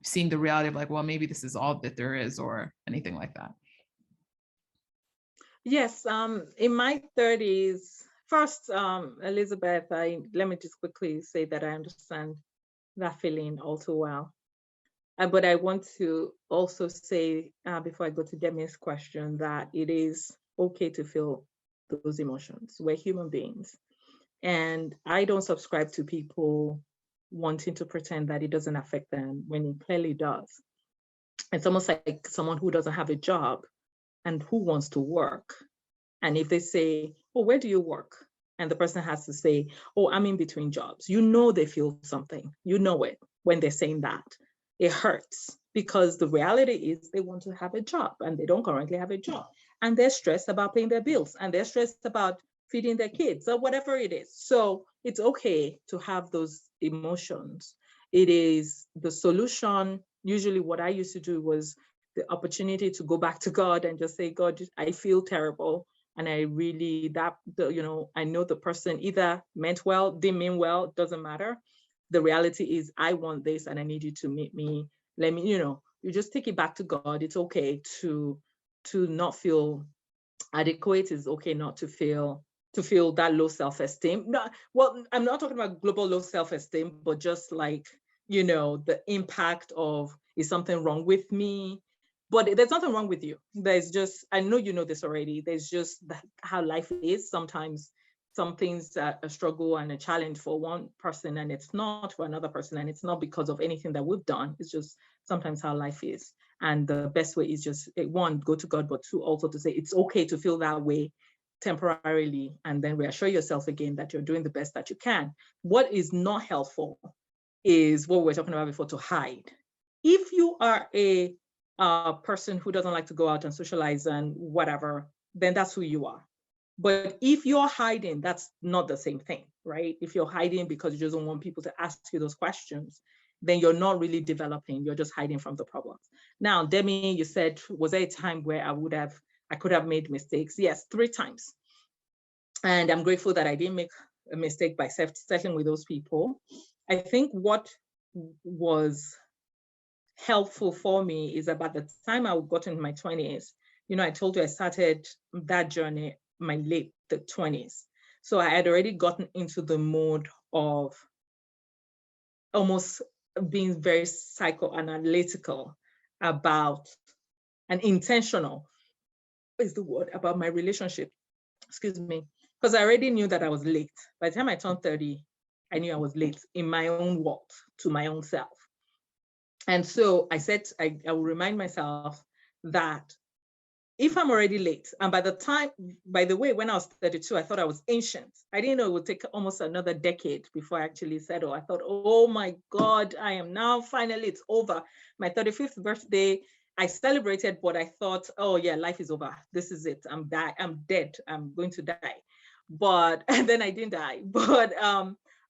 seeing the reality of like, well, maybe this is all that there is, or anything like that? Yes, in my 30s, First, Elizabeth, let me just quickly say that I understand that feeling all too well. But I want to also say, before I go to Demi's question, that it is okay to feel those emotions. We're human beings. And I don't subscribe to people wanting to pretend that it doesn't affect them when it clearly does. It's almost like someone who doesn't have a job and who wants to work. And if they say, oh, where do you work? And the person has to say, oh, I'm in between jobs. You know they feel something. You know it when they're saying that. It hurts because the reality is they want to have a job and they don't currently have a job. And they're stressed about paying their bills and they're stressed about feeding their kids or whatever it is. So it's okay to have those emotions. It is the solution. Usually what I used to do was the opportunity to go back to God and just say, God, I feel terrible. And I really, I know the person either meant well, didn't mean well, doesn't matter. The reality is I want this and I need you to meet me. Let me, you just take it back to God. It's okay to not feel adequate. It's okay not to feel that low self-esteem. No, well, I'm not talking about global low self-esteem, but just like, the impact of, is something wrong with me? But there's nothing wrong with you. There's just, I know you know this already, there's just how life is. Sometimes some things are a struggle and a challenge for one person and it's not for another person. And it's not because of anything that we've done. It's just sometimes how life is. And the best way is just, one, go to God, but two, also to say it's okay to feel that way temporarily and then reassure yourself again that you're doing the best that you can. What is not helpful is what we were talking about before, to hide. If you are a person who doesn't like to go out and socialize and whatever, then that's who you are. But if you're hiding, that's not the same thing, right? If you're hiding because you just don't want people to ask you those questions, then you're not really developing, you're just hiding from the problems. Now, Demi, you said, was there a time where I could have made mistakes? Yes, 3 times. And I'm grateful that I didn't make a mistake by settling with those people. I think what was helpful for me is about the time I got in my 20s. I told you I started that journey my late 20s. So I had already gotten into the mode of almost being very psychoanalytical about and intentional is the word about my relationship. Excuse me. Because I already knew that I was late. By the time I turned 30, I knew I was late in my own walk to my own self. And so I said, I will remind myself that if I'm already late, and by the way, when I was 32, I thought I was ancient. I didn't know it would take almost another decade before I actually settled. I thought, oh my God, I am now finally, it's over. My 35th birthday, I celebrated, but I thought, oh yeah, life is over. This is it. I'm dead. I'm going to die. And then I didn't die. But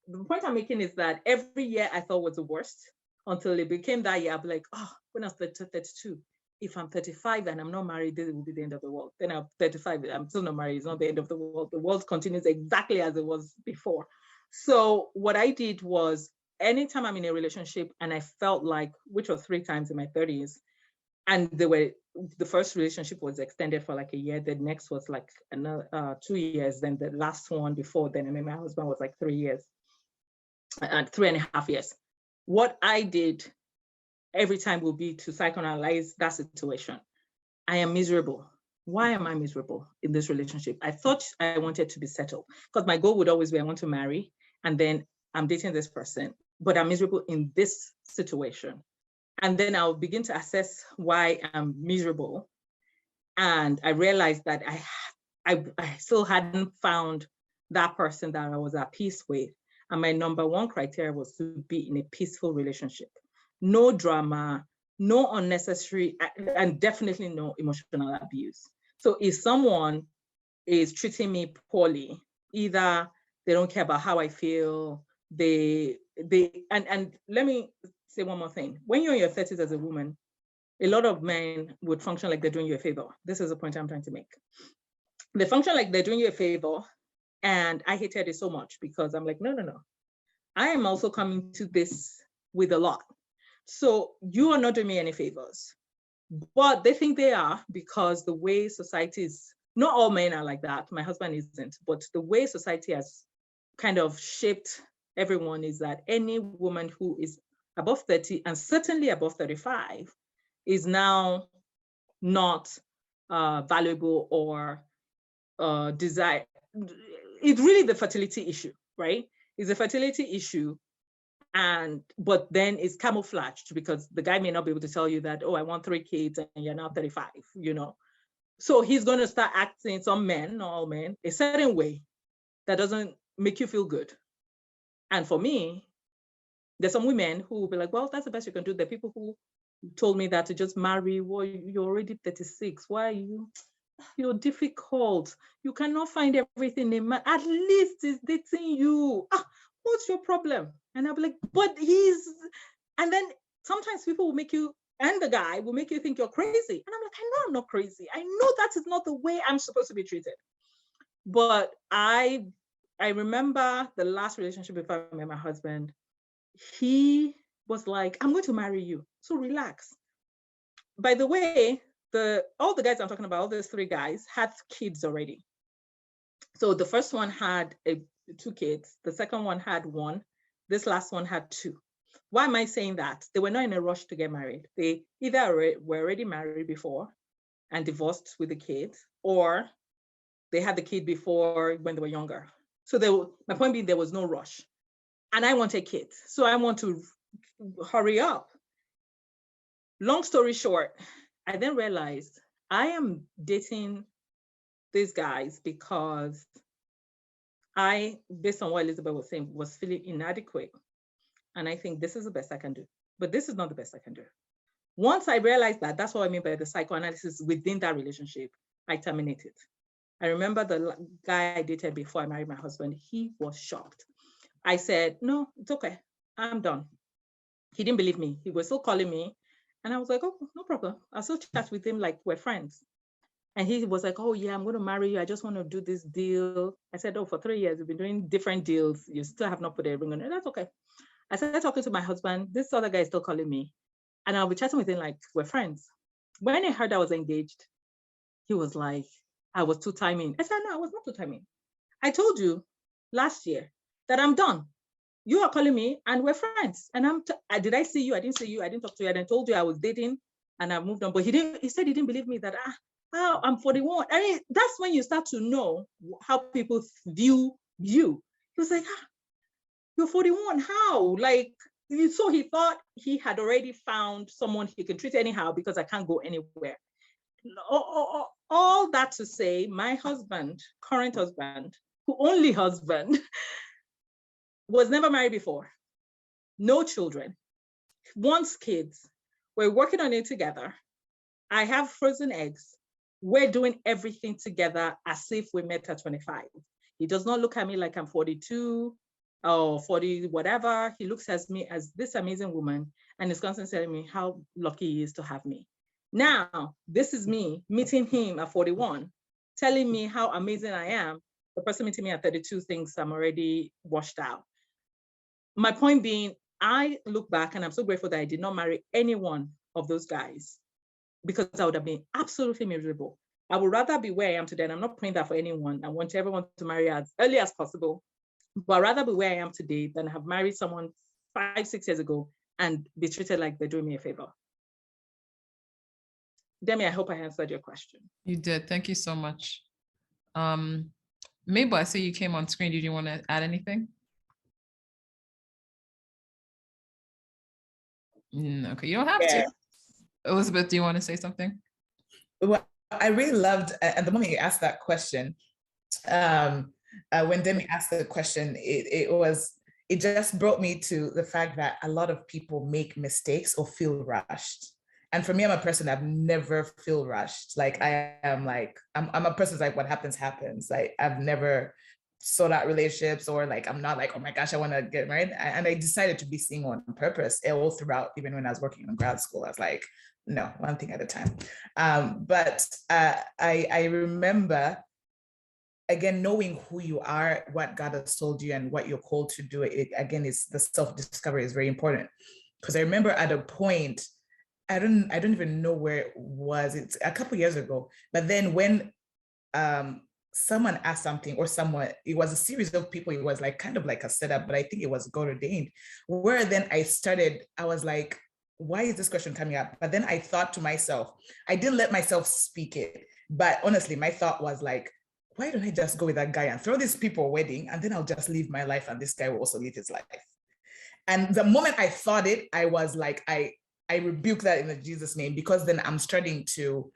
the point I'm making is that every year I thought was the worst until it became that year. I'll be like, oh, when I was 32, if I'm 35 and I'm not married, this will be the end of the world. Then I'm 35, I'm still not married, it's not the end of the world. The world continues exactly as it was before. So what I did was, anytime I'm in a relationship and I felt like, which was 3 times in my 30s, and the first relationship was extended for like a year, the next was like another 2 years, then the last one before then, I mean, my husband was like 3 years, 3.5 years. What I did every time will be to psychoanalyze that situation. I am miserable. Why am I miserable in this relationship? I thought I wanted to be settled because my goal would always be I want to marry and then I'm dating this person, but I'm miserable in this situation. And then I'll begin to assess why I'm miserable. And I realized that I still hadn't found that person that I was at peace with. And my number 1 criteria was to be in a peaceful relationship. No drama, no unnecessary, and definitely no emotional abuse. So if someone is treating me poorly, either they don't care about how I feel, and let me say one more thing. When you're in your 30s as a woman, a lot of men would function like they're doing you a favor. This is the point I'm trying to make. They function like they're doing you a favor, and I hated it so much because I'm like, no. I am also coming to this with a lot. So you are not doing me any favors, but they think they are because the way society is not all men are like that. My husband isn't, but the way society has kind of shaped everyone is that any woman who is above 30 and certainly above 35 is now not valuable or desired. It's really the fertility issue, right? It's a fertility issue, but then it's camouflaged because the guy may not be able to tell you that, oh, I want 3 kids and you're now 35, you know. So he's going to start acting, some men, not all men, a certain way that doesn't make you feel good. And for me, there's some women who will be like, well, that's the best you can do. The people who told me that to just marry, well, you're already 36. Why are you? You're difficult. You cannot find everything in man. At least he's dating you. What's your problem? And I'll be like, but and then sometimes people will make you, and the guy will make you think you're crazy. And I'm like, I know I'm not crazy. I know that is not the way I'm supposed to be treated. But I remember the last relationship before I met my husband, he was like, I'm going to marry you, so relax. By the way, all the guys I'm talking about, all those 3 guys had kids already. So the first one had 2 kids. The second one had 1. This last one had 2. Why am I saying that? They were not in a rush to get married. They either were already married before and divorced with the kids, or they had the kid before when they were younger. So my point being, there was no rush. And I wanted kids. So I want to hurry up. Long story short, I then realized I am dating these guys because I, based on what Elizabeth was saying, was feeling inadequate. And I think this is the best I can do. But this is not the best I can do. Once I realized that, that's what I mean by the psychoanalysis within that relationship, I terminated. I remember the guy I dated before I married my husband, he was shocked. I said, no, it's okay, I'm done. He didn't believe me. He was still calling me. And I was like, oh, no problem. I still chat with him like we're friends. And he was like, oh yeah, I'm going to marry you. I just want to do this deal. I said, oh, for 3 years, we've been doing different deals. You still have not put a ring on it. That's okay. I started talking to my husband. This other guy is still calling me. And I'll be chatting with him like we're friends. When he heard I was engaged, he was like, I was too timing. I said, no, I was not too timing. I told you last year that I'm done. You are calling me and we're friends. And did I see you? I didn't see you. I didn't talk to you. And I told you I was dating and I moved on. But he said he didn't believe me that, I'm 41. I mean, that's when you start to know how people view you. He was like, you're 41, how? Like, so he thought he had already found someone he could treat anyhow because I can't go anywhere. All that to say, my husband, current husband, only husband, was never married before. No children, wants kids. We're working on it together. I have frozen eggs. We're doing everything together as if we met at 25. He does not look at me like I'm 42 or 40, whatever. He looks at me as this amazing woman and is constantly telling me how lucky he is to have me. Now, this is me meeting him at 41, telling me how amazing I am. The person meeting me at 32 thinks I'm already washed out. My point being, I look back and I'm so grateful that I did not marry any one of those guys because I would have been absolutely miserable. I would rather be where I am today, and I'm not praying that for anyone. I want everyone to marry as early as possible, but I'd rather be where I am today than have married someone 5-6 years ago and be treated like they're doing me a favor. Demi, I hope I answered your question. You did. Thank you so much. Mabel, I see you came on screen. Did you want to add anything? Okay, you don't have to. Elizabeth, do you want to say something? Well, I really loved, and the moment you asked that question, when Demi asked the question, it just brought me to the fact that a lot of people make mistakes or feel rushed. And for me, I'm a person that never feel rushed. Like I'm a person like what happens, happens. Like I've never sought out relationships, or like I'm not like, oh my gosh, I want to get married. And I decided to be single on purpose all throughout, even when I was working in grad school. I was like, no, one thing at a time. But I remember, again, knowing who you are, what God has told you, and what you're called to do. Again, is the self-discovery is very important. Because I remember at a point, I don't even know where it was. It's a couple of years ago. But then when someone asked something, or someone, it was a series of people, it was like kind of like a setup, but I think it was God ordained, where then I was like, why is this question coming up? But then I thought to myself, I didn't let myself speak it, but honestly, my thought was like, why don't I just go with that guy and throw these people a wedding, and then I'll just live my life, and this guy will also live his life. And the moment I thought it, I was like, I rebuke that in Jesus' name, because then I'm starting to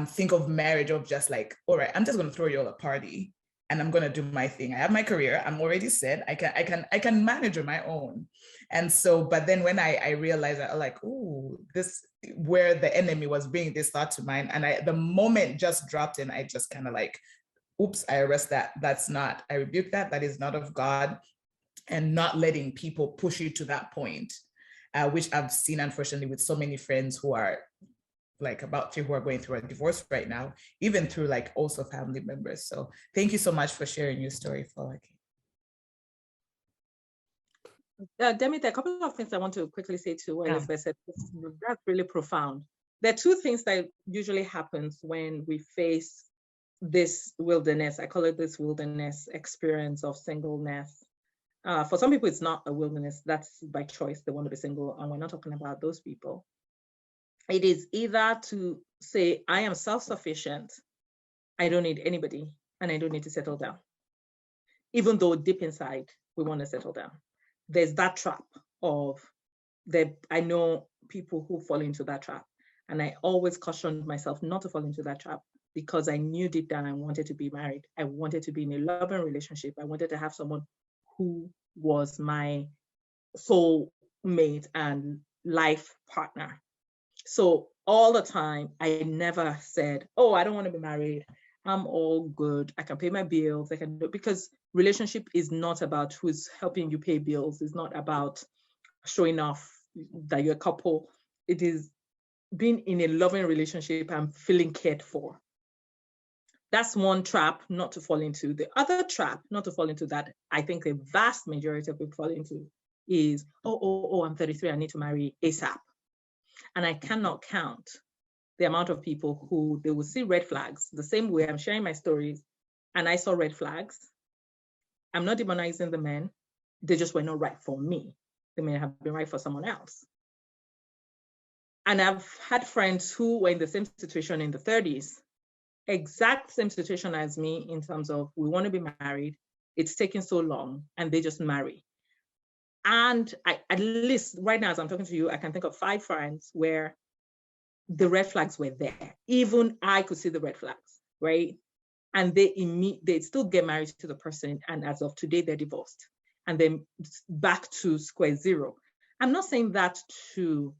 think of marriage of just like, all right, I'm just going to throw you all a party and I'm going to do my thing. I have my career. I'm already set. I can manage on my own. And so, but then when I realized that, like, oh, this, where the enemy was bringing this thought to mind, and the moment just dropped in, I just kind of like, oops, I arrest that. I rebuke that. That is not of God. And not letting people push you to that point, which I've seen, unfortunately, with so many friends who are like about to, who are going through a divorce right now, even through like also family members. So thank you so much for sharing your story, Folake. Demeter, a couple of things I want to quickly say to what Elizabeth said. That's really profound. There are two things that usually happens when we face this wilderness. I call it this wilderness experience of singleness. For some people, it's not a wilderness. That's by choice. They want to be single, and we're not talking about those people. It is either to say, I am self-sufficient, I don't need anybody, and I don't need to settle down. Even though deep inside, we want to settle down. There's that trap of that. I know people who fall into that trap, and I always cautioned myself not to fall into that trap, because I knew deep down I wanted to be married. I wanted to be in a loving relationship. I wanted to have someone who was my soul mate and life partner. So all the time, I never said, oh, I don't want to be married. I'm all good. I can pay my bills. I can do, because relationship is not about who's helping you pay bills. It's not about showing off that you're a couple. It is being in a loving relationship and feeling cared for. That's one trap not to fall into. The other trap not to fall into, that I think the vast majority of people fall into, is, oh, I'm 33, I need to marry ASAP. And I cannot count the amount of people who they will see red flags the same way I'm sharing my stories, and I saw red flags. I'm not demonizing the men. They just were not right for me. They may have been right for someone else. And I've had friends who were in the same situation in the 30s, exact same situation as me, in terms of, we want to be married, it's taking so long, and they just marry. And at least right now, as I'm talking to you, I can think of 5 friends where the red flags were there. Even I could see the red flags, right? And they still get married to the person, and as of today, they're divorced, and then back to square zero. I'm not saying that to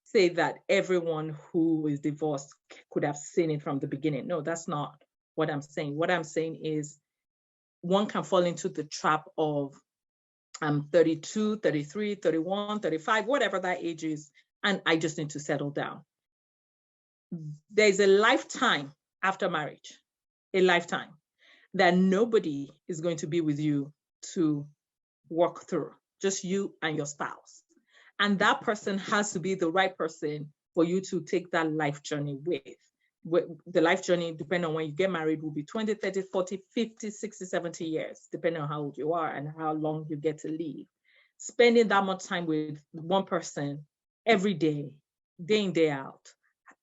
say that everyone who is divorced could have seen it from the beginning. No, that's not what I'm saying. What I'm saying is, one can fall into the trap of, I'm 32, 33, 31, 35, whatever that age is, and I just need to settle down. There's a lifetime after marriage, a lifetime that nobody is going to be with you to work through, just you and your spouse. And that person has to be the right person for you to take that life journey with. The life journey, depending on when you get married, will be 20, 30, 40, 50, 60, 70 years, depending on how old you are and how long you get to live. Spending that much time with one person every day in, day out,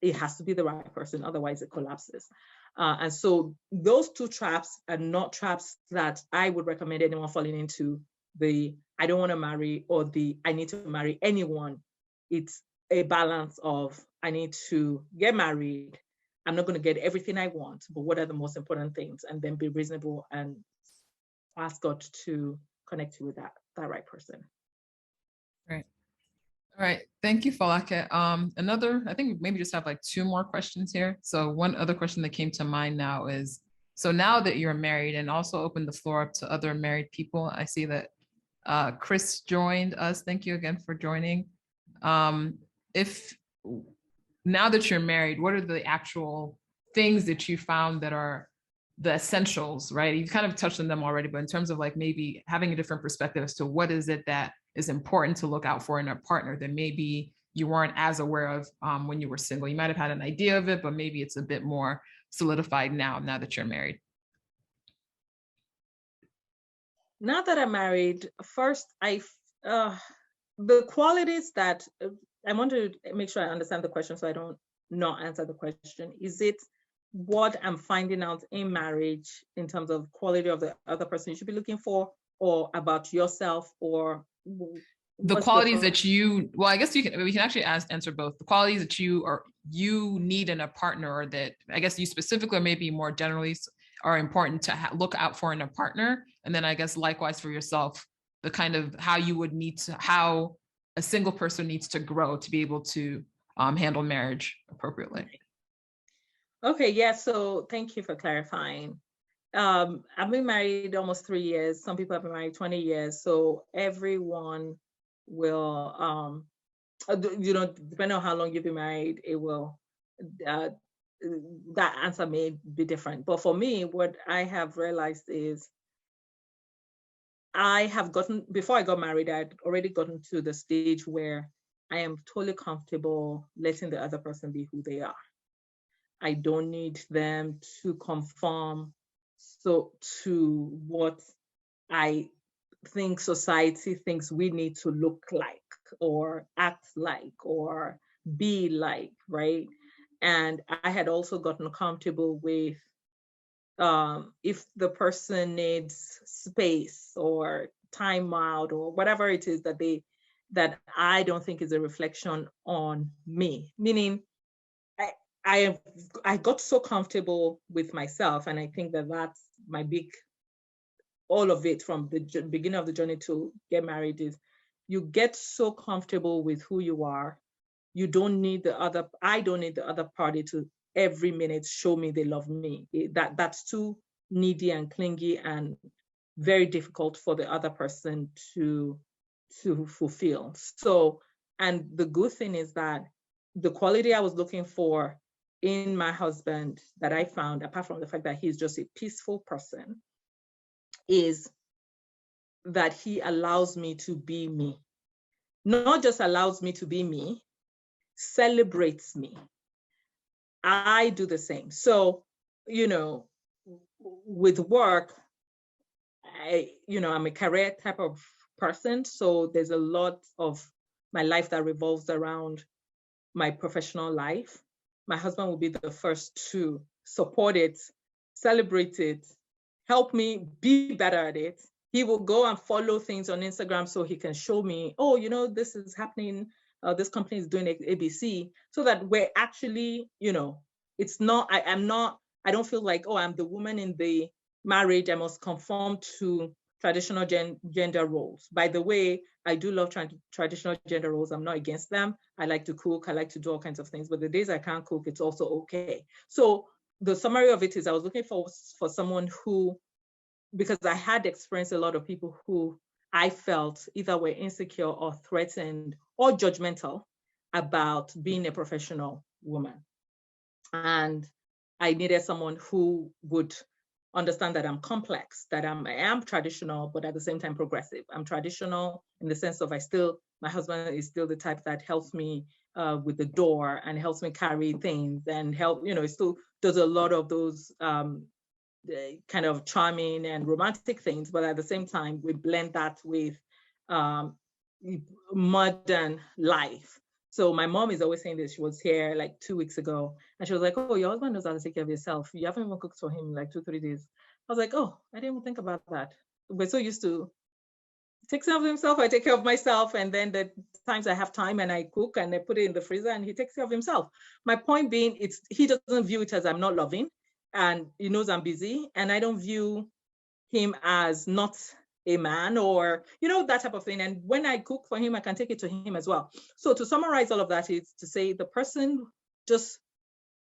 it has to be the right person, otherwise it collapses. And so those two traps are not traps that I would recommend anyone falling into. The I don't want to marry, or the I need to marry anyone. It's a balance of, I need to get married. I'm not going to get everything I want, but what are the most important things? And then be reasonable and ask God to connect you with that right person. Right. All right. Thank you, Folake. I think maybe just have like 2 more questions here. So one other question that came to mind now is, so now that you're married, and also open the floor up to other married people, I see that Chris joined us. Thank you again for joining. If now that you're married, what are the actual things that you found that are the essentials, right? You've kind of touched on them already, but in terms of like maybe having a different perspective as to what is it that is important to look out for in a partner that maybe you weren't as aware of when you were single. You might have had an idea of it, but maybe it's a bit more solidified now that you're married? Now that I'm married, first, the qualities that I want to make sure I understand the question so I don't not answer the question. Is it what I'm finding out in marriage in terms of quality of the other person you should be looking for, or about yourself, or The qualities that you, well, I guess we can actually answer both. The qualities that you need in a partner, or that I guess you specifically, or maybe more generally, are important to look out for in a partner. And then I guess likewise for yourself, the kind of how a single person needs to grow to be able to handle marriage appropriately. Okay, yeah, so thank you for clarifying. I've been married almost 3 years. Some people have been married 20 years. So everyone will, depending on how long you've been married, it will, that answer may be different. But for me, what I have realized is before I got married, I'd already gotten to the stage where I am totally comfortable letting the other person be who they are. I don't need them to conform to what I think society thinks we need to look like or act like or be like, right? And I had also gotten comfortable with if the person needs space or time out or whatever it is that I don't think is a reflection on me, meaning I got so comfortable with myself, and I think that's my all of it from the beginning of the journey to get married is you get so comfortable with who you are. I don't need the other party to every minute show me they love me. That's too needy and clingy and very difficult for the other person to fulfill. So, and the good thing is that the quality I was looking for in my husband that I found, apart from the fact that he's just a peaceful person, is that he allows me to be me. Not just allows me to be me, celebrates me. I do the same. So, with work, I'm a career type of person. So there's a lot of my life that revolves around my professional life. My husband will be the first to support it, celebrate it, help me be better at it. He will go and follow things on Instagram so he can show me, oh, this is happening. This company is doing ABC, so that we're actually, it's not, I don't feel like, oh, I'm the woman in the marriage. I must conform to traditional gender roles. By the way, I do love traditional gender roles. I'm not against them. I like to cook. I like to do all kinds of things. But the days I can't cook, it's also okay. So the summary of it is I was looking for someone who, because I had experienced a lot of people who I felt either were insecure or threatened or judgmental about being a professional woman. And I needed someone who would understand that I'm complex, that I am traditional, but at the same time progressive. I'm traditional in the sense of my husband is still the type that helps me with the door and helps me carry things and still does a lot of those kind of charming and romantic things, but at the same time, we blend that with modern life. So my mom is always saying this. She was here like 2 weeks ago, and she was like, oh, your husband knows how to take care of yourself. You haven't even cooked for him in like 2-3 days. I was like, oh, I didn't even think about that. We're so used to take care of himself, I take care of myself, and then the times I have time and I cook and I put it in the freezer and he takes care of himself. My point being, he doesn't view it as I'm not loving, and he knows I'm busy, and I don't view him as not a man or, that type of thing. And when I cook for him, I can take it to him as well. So to summarize all of that is to say the person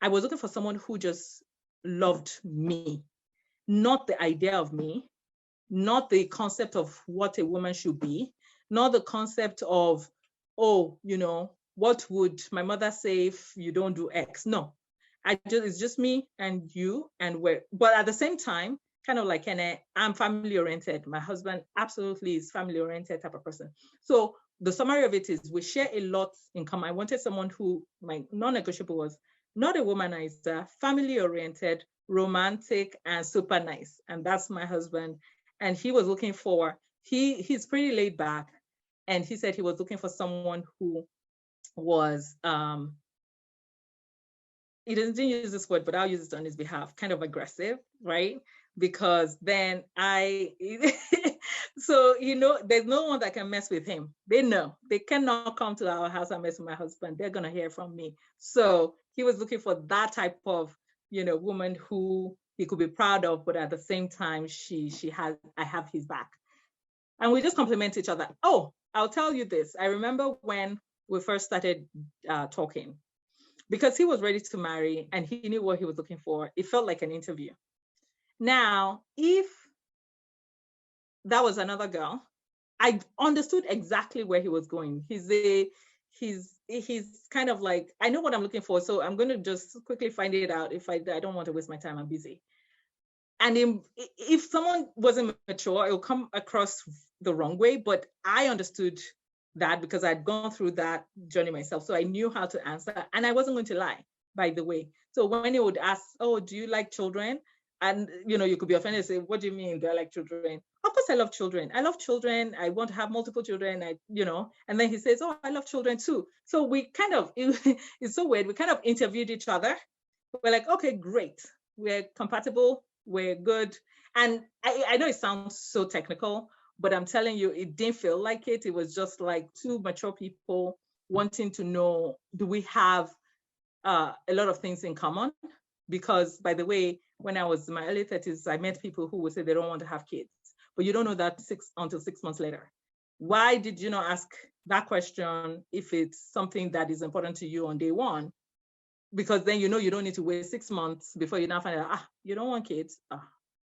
I was looking for someone who just loved me, not the idea of me, not the concept of what a woman should be, not the concept of, oh, what would my mother say if you don't do X? No, it's just me and you, but at the same time, kind of like I'm family oriented. My husband absolutely is family oriented type of person. So the summary of it is we share a lot in common. I wanted someone who, my non-negotiable was, not a womanizer, family oriented, romantic, and super nice. And that's my husband. And he was looking for, he's pretty laid back. And he said he was looking for someone who was, he didn't use this word, but I'll use it on his behalf, kind of aggressive, right? Because then so, there's no one that can mess with him. They know they cannot come to our house and mess with my husband. They're going to hear from me. So he was looking for that type of, woman who he could be proud of, but at the same time, I have his back. And we just complement each other. Oh, I'll tell you this. I remember when we first started talking, because he was ready to marry and he knew what he was looking for. It felt like an interview. Now, if that was another girl, I understood exactly where he was going. He's kind of like, I know what I'm looking for, so I'm going to just quickly find it out. If I don't want to waste my time, I'm busy. And if someone wasn't mature, it will come across the wrong way. But I understood that because I'd gone through that journey myself. So I knew how to answer, and I wasn't going to lie, by the way. So when he would ask, oh, do you like children? And, you could be offended and say, what do you mean, do I like children? Of course, I love children. I love children. I want to have multiple children, and then he says, oh, I love children too. So we kind of, it's so weird. We kind of interviewed each other. We're like, okay, great. We're compatible. We're good. And I know it sounds so technical, but I'm telling you, it didn't feel like it. It was just like two mature people wanting to know, do we have a lot of things in common? Because, by the way, when I was in my early 30s, I met people who would say they don't want to have kids, but you don't know that until 6 months later. Why did you not ask that question if it's something that is important to you on day one? Because then you don't need to wait 6 months before you now find out, you don't want kids.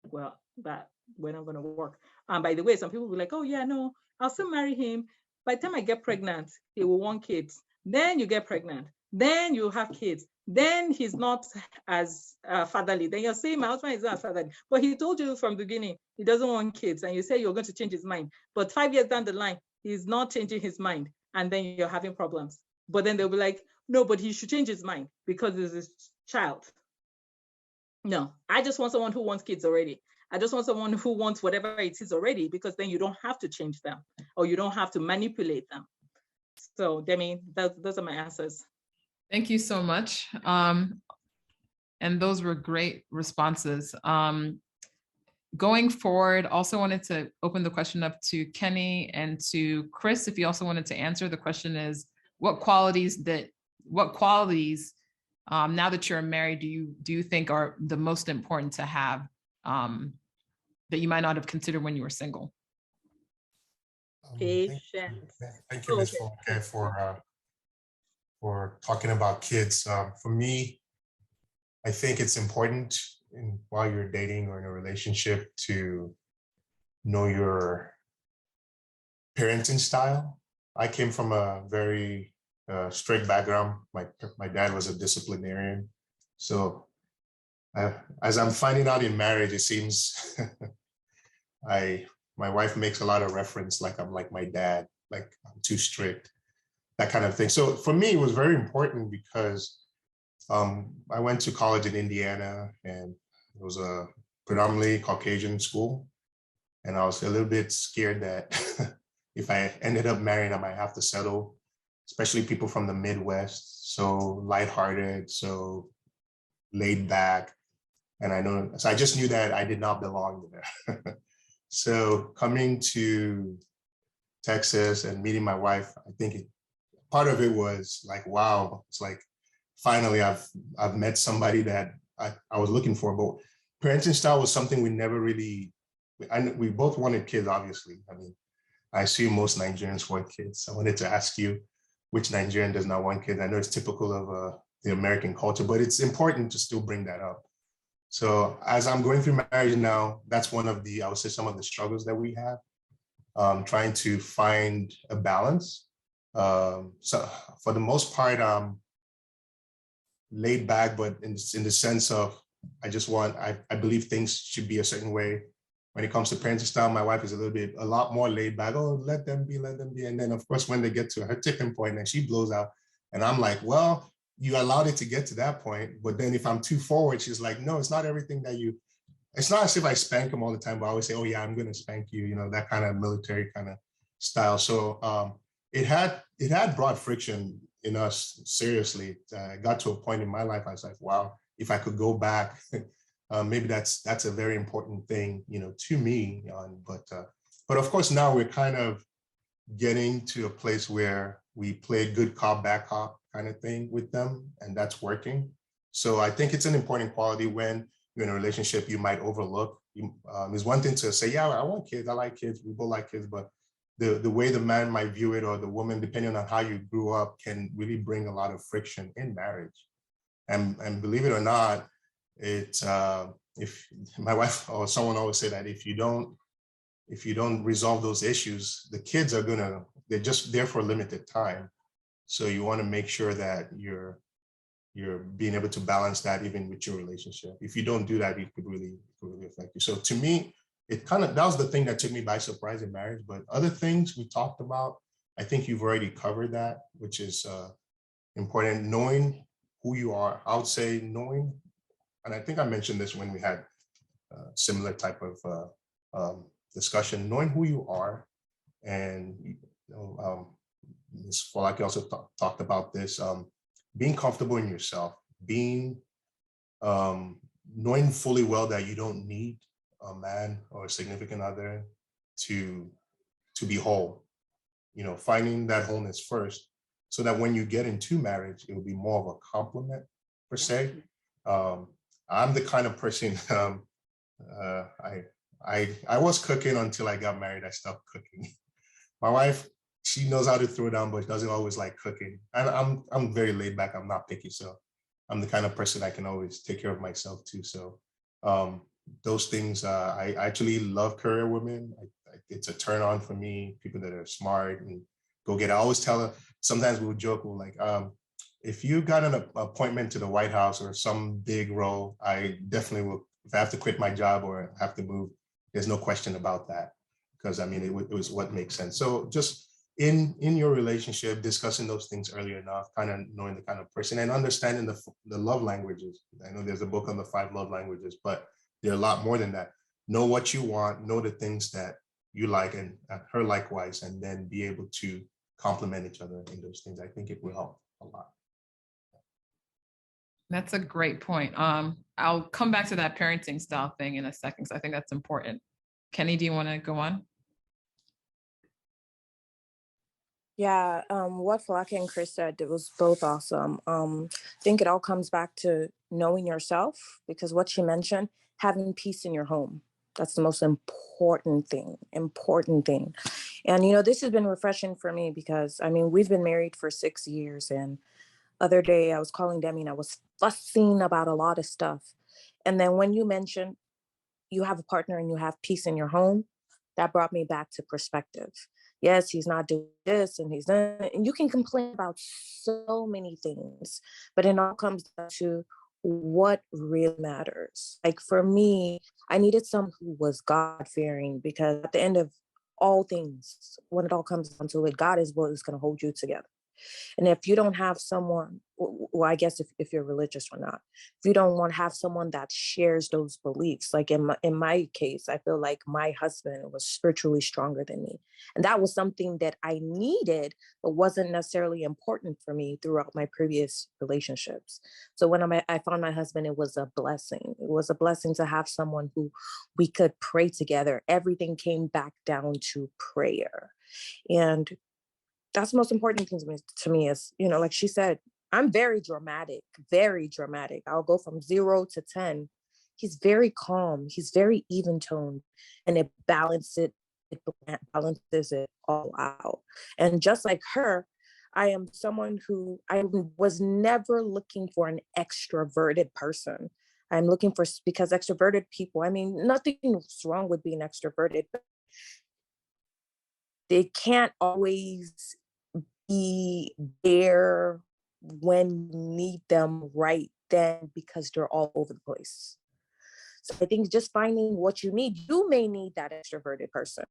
Well, that we're not going to work. By the way, some people will be like, oh yeah, no, I'll still marry him. By the time I get pregnant, he will want kids. Then you get pregnant. Then you have kids. Then he's not as fatherly. Then you're saying my husband is not as fatherly. But he told you from the beginning, he doesn't want kids. And you say you're going to change his mind. But 5 years down the line, he's not changing his mind. And then you're having problems. But then they'll be like, no, but he should change his mind because he's his child. No, I just want someone who wants kids already. I just want someone who wants whatever it is already, because then you don't have to change them or you don't have to manipulate them. So, Demi, those are my answers. Thank you so much. And those were great responses. Going forward, also wanted to open the question up to Kenny and to Chris. If you also wanted to answer, the question is, what qualities now that you're married, do you think are the most important to have that you might not have considered when you were single? Patience. Thank you, Ms. Folake, for talking about kids. For me, I think it's important while you're dating or in a relationship to know your parenting style. I came from a very strict background. My dad was a disciplinarian. So as I'm finding out in marriage, it seems my wife makes a lot of reference like I'm like my dad, like I'm too strict, that kind of thing. So for me, it was very important because I went to college in Indiana, and it was a predominantly Caucasian school. And I was a little bit scared that if I ended up marrying, I might have to settle, especially people from the Midwest, so lighthearted, so laid back. And so I just knew that I did not belong there. So coming to Texas and meeting my wife, I think part of it was like, wow, it's like, finally I've met somebody that I was looking for. But parenting style was something we never really, we both wanted kids, obviously. I mean, I assume most Nigerians want kids. I wanted to ask you, which Nigerian does not want kids? I know it's typical of the American culture, but it's important to still bring that up. So as I'm going through marriage now, that's one of I would say some of the struggles that we have, trying to find a balance. So for the most part, laid back, but in the sense of, I believe things should be a certain way. When it comes to parenting style, my wife is a lot more laid back. Oh, let them be. And then of course, when they get to her tipping point and she blows out, and I'm like, well, you allowed it to get to that point. But then if I'm too forward, she's like, no, it's not everything that you, it's not as if I spank him all the time, but I always say, oh yeah, I'm going to spank you, you know, that kind of military kind of style. So it had brought friction in us, seriously. I got to a point in my life, I was like, wow, if I could go back, maybe that's a very important thing, you know, to me. But of course, now we're kind of getting to a place where we play good cop, bad cop kind of thing with them, and that's working. So I think it's an important quality when you're in a relationship you might overlook. It's one thing to say, yeah, I want kids, I like kids, we both like kids, but the way the man might view it, or the woman, depending on how you grew up, can really bring a lot of friction in marriage. And believe it or not, it's if my wife or someone always say that if you don't resolve those issues, the kids are they're just there for a limited time. So you want to make sure that you're being able to balance that even with your relationship. If you don't do that, it could really affect you. So to me, that was the thing that took me by surprise in marriage. But other things we talked about, I think you've already covered that, which is important. Knowing who you are, I would say knowing, and I think I mentioned this when we had a similar type of discussion, knowing who you are. And Ms. Folake also talked about this, being comfortable in yourself, knowing fully well that you don't need a man or a significant other to be whole, you know, finding that wholeness first, so that when you get into marriage, it will be more of a compliment per se. I'm the kind of person, I was cooking until I got married. I stopped cooking. My wife, she knows how to throw down, but doesn't always like cooking. And I'm very laid back. I'm not picky, so I'm the kind of person I can always take care of myself too. So those things, I actually love career women. It's a turn on for me. People that are smart and go get it. I always tell her. Sometimes we'll joke, we're like, if you got an appointment to the White House or some big role, I definitely will. If I have to quit my job or have to move, there's no question about that. Because I mean, it was what makes sense. So just in your relationship, discussing those things earlier enough, kind of knowing the kind of person and understanding the love languages. I know there's a book on the 5 love languages, but there are a lot more than that. Know what you want, know the things that you like, and her likewise, and then be able to complement each other in those things. I think it will help a lot. That's a great point. I'll come back to that parenting style thing in a second, because I think that's important. Kenny, do you want to go on? Yeah, what Folake and Chris said, it was both awesome. I think it all comes back to knowing yourself, because what she mentioned, having peace in your home, that's the most important thing. And, you know, this has been refreshing for me because, I mean, we've been married for 6 years, and other day I was calling Demi and I was fussing about a lot of stuff. And then when you mentioned you have a partner and you have peace in your home, that brought me back to perspective. Yes, he's not doing this and he's done it. And you can complain about so many things, but it all comes down to what really matters. Like for me, I needed someone who was God-fearing, because at the end of all things, when it all comes down to it, God is what is going to hold you together. And if you don't have someone, well, I guess if you're religious or not, if you don't want to have someone that shares those beliefs, like in my case, I feel like my husband was spiritually stronger than me. And that was something that I needed, but wasn't necessarily important for me throughout my previous relationships. So when I found my husband, it was a blessing. It was a blessing to have someone who we could pray together. Everything came back down to prayer. And that's the most important thing to me is, you know, like she said, I'm very dramatic. I'll go from 0 to 10. He's very calm. He's very even toned, and it balances it all out. And just like her, I am someone who I was never looking for an extroverted person. I'm looking for, because extroverted people, I mean, nothing's wrong with being extroverted, but they can't always be there when you need them right then, because they're all over the place. So I think just finding what you need. You may need that extroverted person,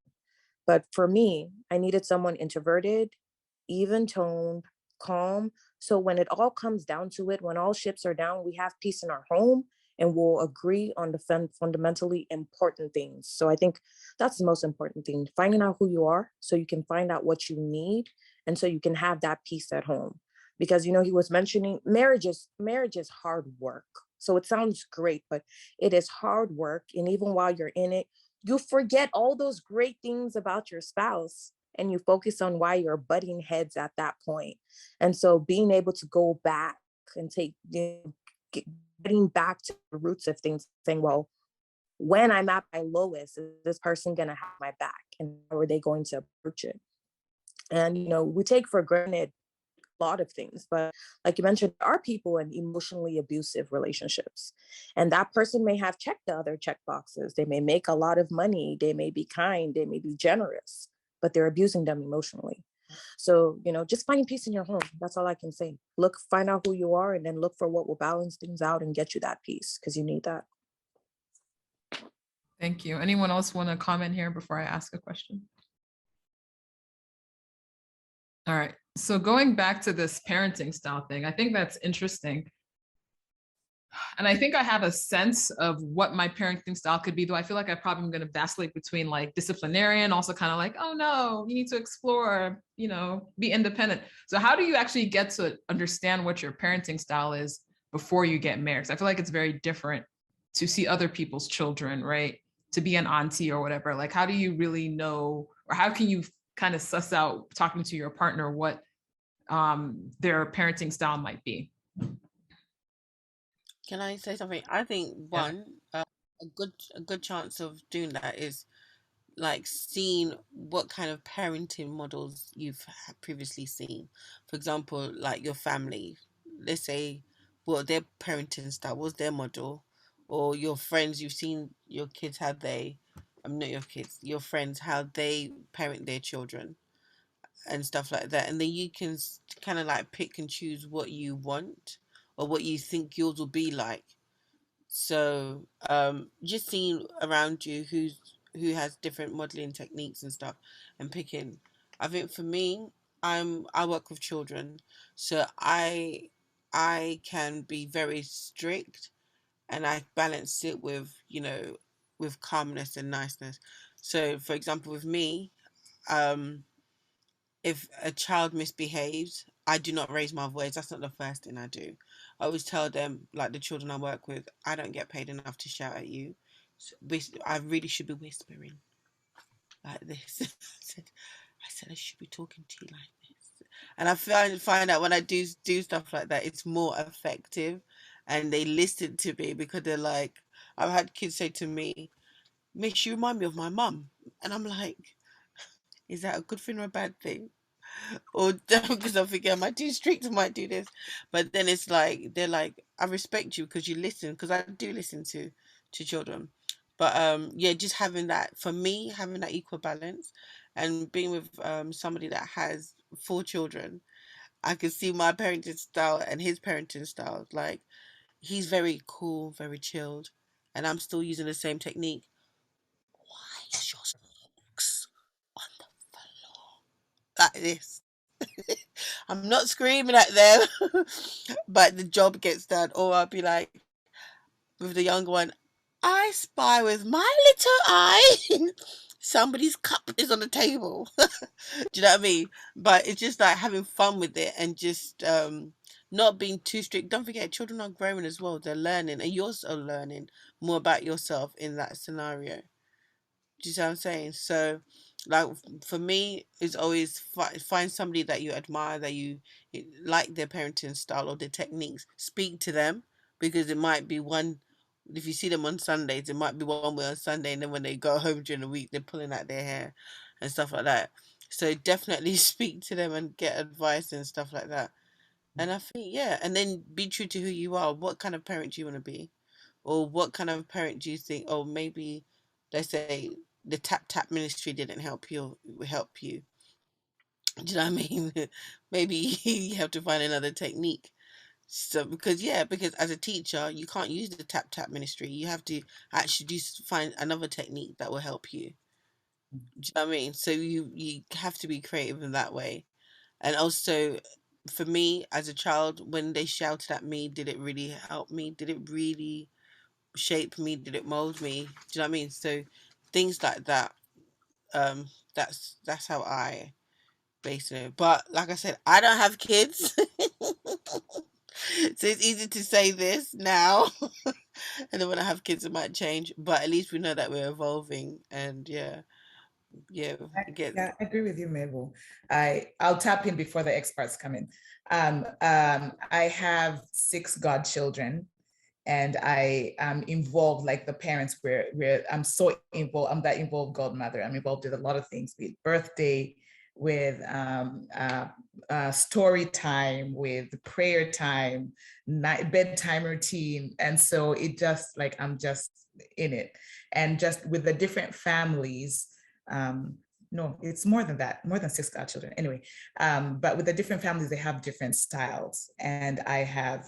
but for me, I needed someone introverted, even toned, calm, So when it all comes down to it, when all ships are down, we have peace in our home and we'll agree on the fundamentally important things. So I think that's the most important thing, finding out who you are so you can find out what you need and so you can have that peace at home. Because, he was mentioning marriage is hard work. So it sounds great, but it is hard work. And even while you're in it, you forget all those great things about your spouse and you focus on why you're butting heads at that point. And so being able to go back and getting back to the roots of things, saying, well, when I'm at my lowest, is this person going to have my back? And how are they going to approach it? And, we take for granted a lot of things, but like you mentioned, there are people in emotionally abusive relationships. And that person may have checked the other check boxes. They may make a lot of money. They may be kind. They may be generous, but they're abusing them emotionally. So, just finding peace in your home. That's all I can say. Find out who you are and then look for what will balance things out and get you that peace because you need that. Thank you. Anyone else want to comment here before I ask a question? All right. So going back to this parenting style thing, I think that's interesting. And I think I have a sense of what my parenting style could be, though I feel like I probably am going to vacillate between like disciplinarian, also kind of like, oh no, you need to explore, be independent. So how do you actually get to understand what your parenting style is before you get married? 'Cause I feel like it's very different to see other people's children, right? To be an auntie or whatever. Like, how do you really know, or how can you kind of suss out talking to your partner what their parenting style might be? Can I say something? I think a good chance of doing that is like seeing what kind of parenting models you've previously seen. For example, like your family. Let's say what their parenting style was, their model, or your friends. You've seen your kids how they, not your kids, your friends how they parent their children and stuff like that, and then you can kind of like pick and choose what you want or what you think yours will be like. So just seeing around you who has different modeling techniques and stuff and picking. I think for me, I work with children, so I can be very strict and I balance it with, with calmness and niceness. So for example with me, um if a child misbehaves, I do not raise my voice. That's not the first thing I do. I always tell them, like the children I work with, I don't get paid enough to shout at you. So I really should be whispering like this. I said I should be talking to you like this. And I find out when I do stuff like that, it's more effective, and they listen to me because they're like, I've had kids say to me, "Miss, you remind me of my mum," and I'm like, is that a good thing or a bad thing? Or because I'm thinking, am I too strict? I might do this, but then it's like they're like, I respect you because you listen, because I do listen to children. But yeah, just having that, for me, having that equal balance, and being with somebody that has 4 children, I can see my parenting style and his parenting style. Like he's very cool, very chilled, and I'm still using the same technique. Why is your socks on the floor like this? I'm not screaming at them, but the job gets done. Or I'll be like, with the younger one, I spy with my little eye. Somebody's cup is on the table. Do you know what I mean? But it's just like having fun with it and just not being too strict. Don't forget, children are growing as well. They're learning, and you're also learning more about yourself in that scenario. Do you see what I'm saying? So, like for me, it's always find somebody that you admire, that you like their parenting style or their techniques. Speak to them, because it might be one. If you see them on Sundays, it might be one way on Sunday, and then when they go home during the week, they're pulling out their hair and stuff like that. So definitely speak to them and get advice and stuff like that. And I think, yeah, and then be true to who you are. What kind of parent do you want to be? Or what kind of parent do you think, oh, maybe, let's say, the tap tap ministry didn't help you. Do you know what I mean? Maybe you have to find another technique. So because as a teacher, you can't use the tap tap ministry. You have to actually just find another technique that will help you. Do you know what I mean? So you have to be creative in that way. And also for me as a child, when they shouted at me, did it really help me? Did it really shape me? Did it mold me? Do you know what I mean? So things like that. That's how I base it. But like I said, I don't have kids. So it's easy to say this now. And then when I have kids, it might change. But at least we know that we're evolving. And yeah, Yeah, I agree with you, Mabel. I'll tap in before the experts come in. I have 6 godchildren, and I am involved, like the parents, where I'm so involved. I'm that involved godmother. I'm involved with a lot of things, with birthday, with story time, with prayer time, night bedtime routine. And so it just like, I'm just in it. And just with the different families, no, it's more than that, more than 6 godchildren. Anyway, but with the different families, they have different styles. And I have,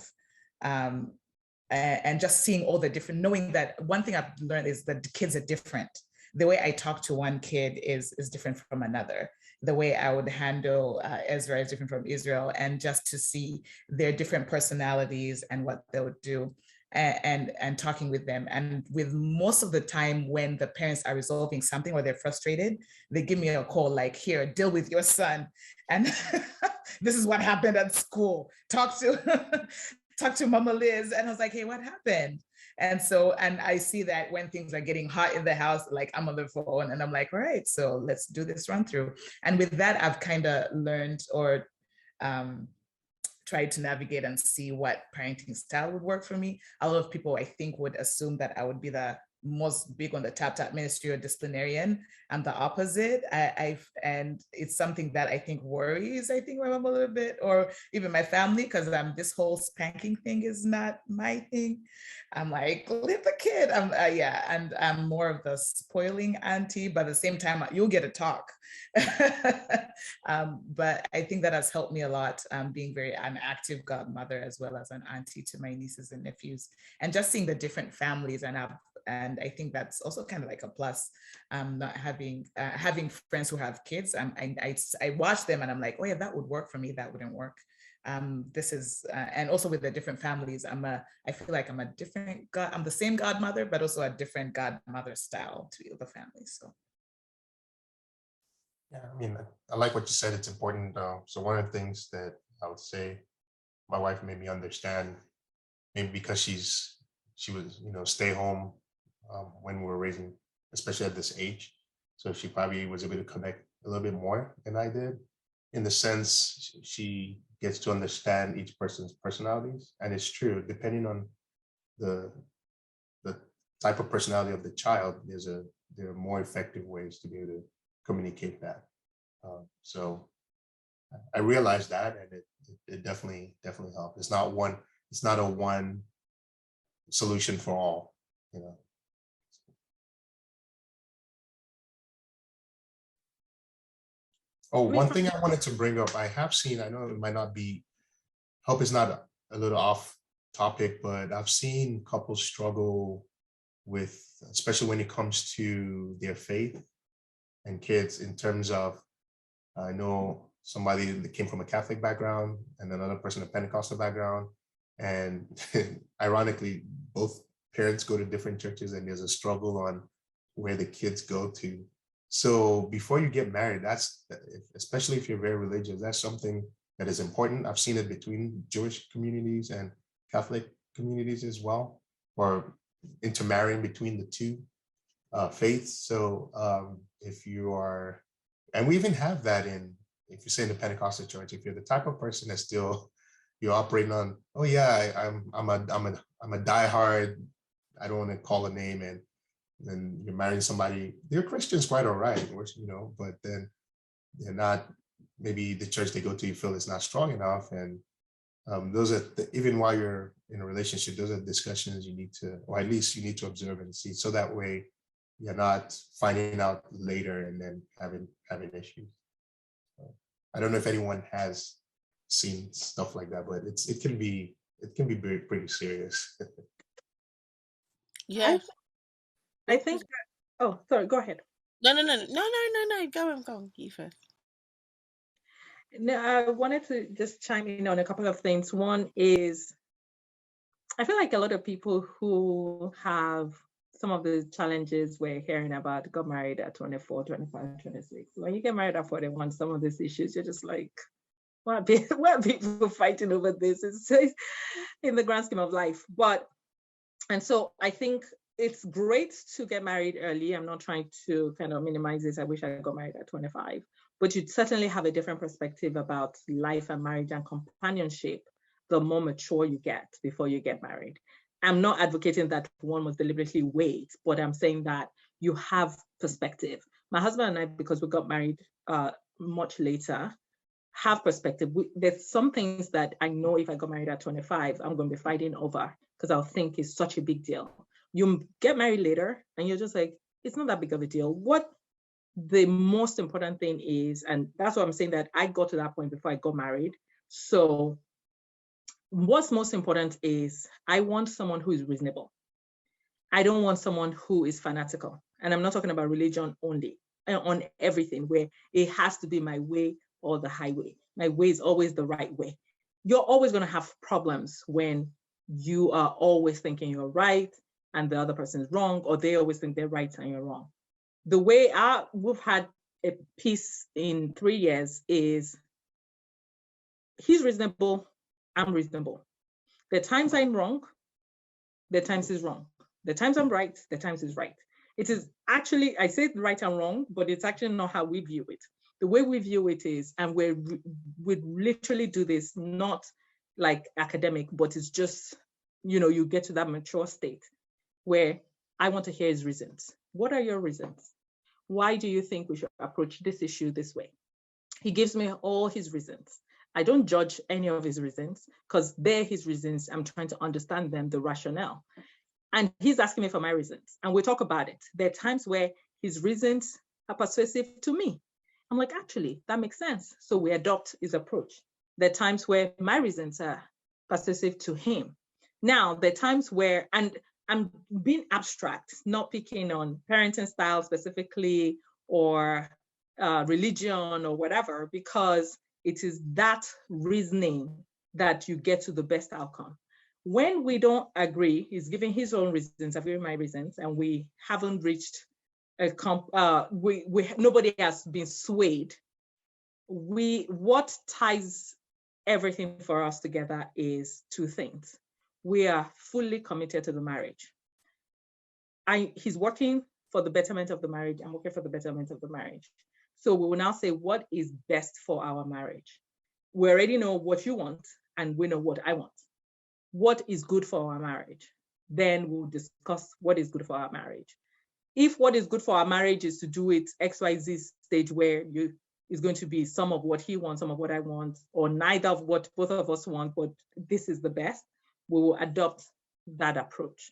and just seeing all the different, knowing that one thing I've learned is that the kids are different. The way I talk to one kid is different from another. The way I would handle Ezra is different from Israel, and just to see their different personalities and what they would do. And talking with them. And with most of the time when the parents are resolving something or they're frustrated, they give me a call like, here, deal with your son. And this is what happened at school. Talk to Mama Liz. And I was like, hey, what happened? And so, and I see that when things are getting hot in the house, like I'm on the phone and I'm like, all right, so let's do this run through. And with that, I've kind of learned or tried to navigate and see what parenting style would work for me. A lot of people, I think, would assume that I would be the most big on the tap ministry or disciplinarian. I'm the opposite. And it's something that I think worries, my mom a little bit, or even my family, because this whole spanking thing is not my thing. I'm like, leave the kid. And I'm more of the spoiling auntie, but at the same time, you'll get a talk. But I think that has helped me a lot, being an active godmother as well as an auntie to my nieces and nephews, and just seeing the different families. And I think that's also kind of like a plus, not having friends who have kids. I watch them and I'm like, oh yeah, that would work for me. That wouldn't work. This is, and also with the different families, I feel like I'm I'm the same godmother, but also a different godmother style to the families. So. Yeah, I mean, I like what you said. It's important. So one of the things that I would say my wife made me understand, maybe because she was, stay home when we were raising, especially at this age. So she probably was able to connect a little bit more than I did, in the sense she gets to understand each person's personalities. And it's true, depending on the type of personality of the child, there are more effective ways to be able to communicate that. So I realized that, and it definitely helped. It's not a one solution for all, Oh, one thing I wanted to bring up, I have seen, I know it might not be, hope it's not a little off topic, but I've seen couples struggle with, especially when it comes to their faith and kids, in terms of, I know somebody that came from a Catholic background and another person a Pentecostal background. And ironically, both parents go to different churches, and there's a struggle on where the kids go to. So before you get married, especially if you're very religious, that's something that is important. I've seen it between Jewish communities and Catholic communities as well, or intermarrying between the two faiths. So if you are, and we even have that if you say in the Pentecostal church, if you're the type of person that still you're operating on, oh yeah, I'm a diehard, I don't want to call a name, and then you're marrying somebody, they're Christians, quite all right, but then they're not, maybe the church they go to, you feel it's not strong enough. And those are, even while you're in a relationship, those are discussions you need to, or at least you need to observe and see, so that way you're not finding out later and then having issues. So, I don't know if anyone has seen stuff like that, but it can be pretty serious. Yeah. I think sorry, go ahead. No. Go on. You first. No, I wanted to just chime in on a couple of things. One is, I feel like a lot of people who have some of the challenges we're hearing about got married at 24, 25, 26. When you get married at 41, some of these issues, you're just like, why are people fighting over this? It's in the grand scheme of life. And so I think it's great to get married early. I'm not trying to kind of minimize this. I wish I got married at 25, but you certainly have a different perspective about life and marriage and companionship the more mature you get before you get married. I'm not advocating that one must deliberately wait, but I'm saying that you have perspective. My husband and I, because we got married much later, have perspective. There's some things that I know if I got married at 25, I'm going to be fighting over because I'll think it's such a big deal. You get married later and you're just like, it's not that big of a deal. What the most important thing is, and that's what I'm saying, that I got to that point before I got married. So what's most important is I want someone who is reasonable. I don't want someone who is fanatical. And I'm not talking about religion only, on everything, where it has to be my way or the highway. My way is always the right way. You're always going to have problems when you are always thinking you're right and the other person is wrong, or they always think they're right and you're wrong. The way we've had a peace in 3 years is he's reasonable, I'm reasonable. The times I'm wrong, the times he's wrong. The times I'm right, the times he's right. It is actually, I say right and wrong, but it's actually not how we view it. The way we view it is, and we literally do this, not like academic, but it's just, you get to that mature state where I want to hear his reasons. What are your reasons? Why do you think we should approach this issue this way? He gives me all his reasons. I don't judge any of his reasons because they're his reasons. I'm trying to understand them, the rationale. And he's asking me for my reasons. And we talk about it. There are times where his reasons are persuasive to me. I'm like, actually, that makes sense. So we adopt his approach. There are times where my reasons are persuasive to him. Now, there are times where, and I'm being abstract, not picking on parenting style specifically or religion or whatever, because it is that reasoning that you get to the best outcome. When we don't agree, he's giving his own reasons, I've given my reasons, and we haven't reached nobody has been swayed. What ties everything for us together is two things. We are fully committed to the marriage. He's working for the betterment of the marriage. I'm working for the betterment of the marriage. So we will now say, what is best for our marriage? We already know what you want, and we know what I want. What is good for our marriage? Then we'll discuss what is good for our marriage. If what is good for our marriage is to do it XYZ stage where is going to be some of what he wants, some of what I want, or neither of what both of us want, but this is the best, we will adopt that approach.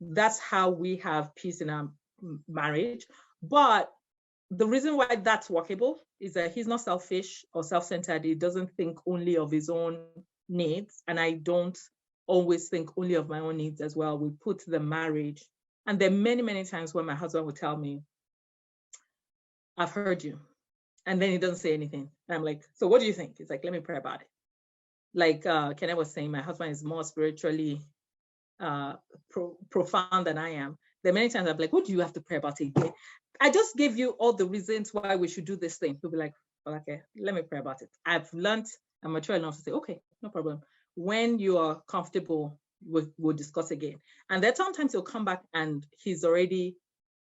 That's how we have peace in our marriage. But the reason why that's workable is that he's not selfish or self-centered. He doesn't think only of his own needs. And I don't always think only of my own needs as well. We put the marriage, and there are many, many times when my husband would tell me, I've heard you. And then he doesn't say anything. And I'm like, so what do you think? He's like, let me pray about it. Like Kenneth was saying, my husband is more spiritually profound than I am. There are many times I'm like, what do you have to pray about again? I just gave you all the reasons why we should do this thing. He'll be like, okay, let me pray about it. I've learned, I'm mature enough to say, okay, no problem. When you are comfortable, we'll discuss again. And then sometimes he'll come back and he's already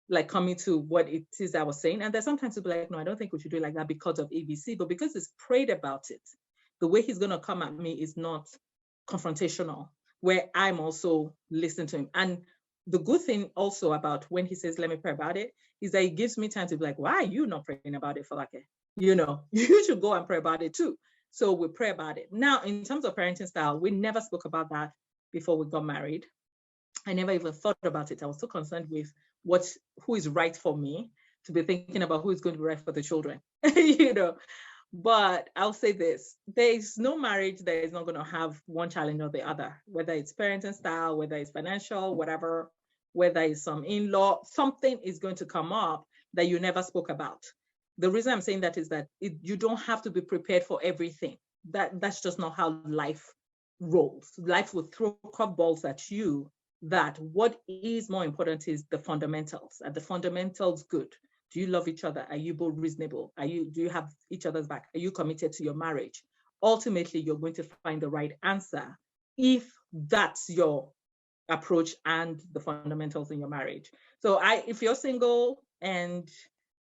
like coming to what it is I was saying. And then sometimes he'll be like, no, I don't think we should do it like that because of ABC, but because he's prayed about it, the way he's going to come at me is not confrontational, where I'm also listening to him. And the good thing also about when he says, let me pray about it, is that it gives me time to be like, why are you not praying about it, Folake? You should go and pray about it too. So we pray about it. Now, in terms of parenting style, we never spoke about that before we got married. I never even thought about it. I was so concerned with who is right for me to be thinking about who is going to be right for the children, But I'll say this, there is no marriage that is not going to have one challenge or the other, whether it's parenting style, whether it's financial, whether it's some in-law, something is going to come up that you never spoke about. the reason I'm saying that is that you don't have to be prepared for everything. That's just not how life rolls. Life will throw curveballs at you. That what is more important is the fundamentals. Are the fundamentals good? Do you love each other? Are you both reasonable? Do you have each other's back? Are you committed to your marriage? Ultimately, you're going to find the right answer if that's your approach and the fundamentals in your marriage. So if you're single and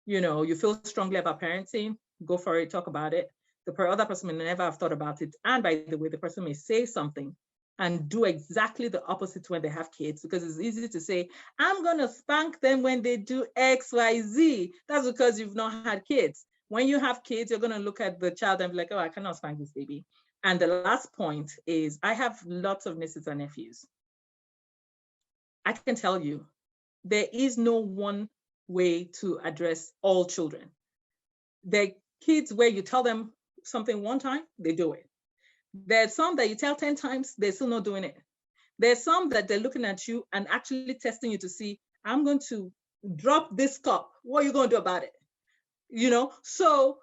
you feel strongly about parenting, go for it, talk about it. The other person may never have thought about it. And by the way, the person may say something and do exactly the opposite when they have kids, because it's easy to say, I'm going to spank them when they do X, Y, Z. That's because you've not had kids. When you have kids, you're going to look at the child and be like, oh, I cannot spank this baby. And the last point is, I have lots of nieces and nephews. I can tell you, there is no one way to address all children. There are kids where you tell them something one time, they do it. There's some that you tell 10 times, they're still not doing it. There's some that they're looking at you and actually testing you to see, I'm going to drop this cup. What are you going to do about it? So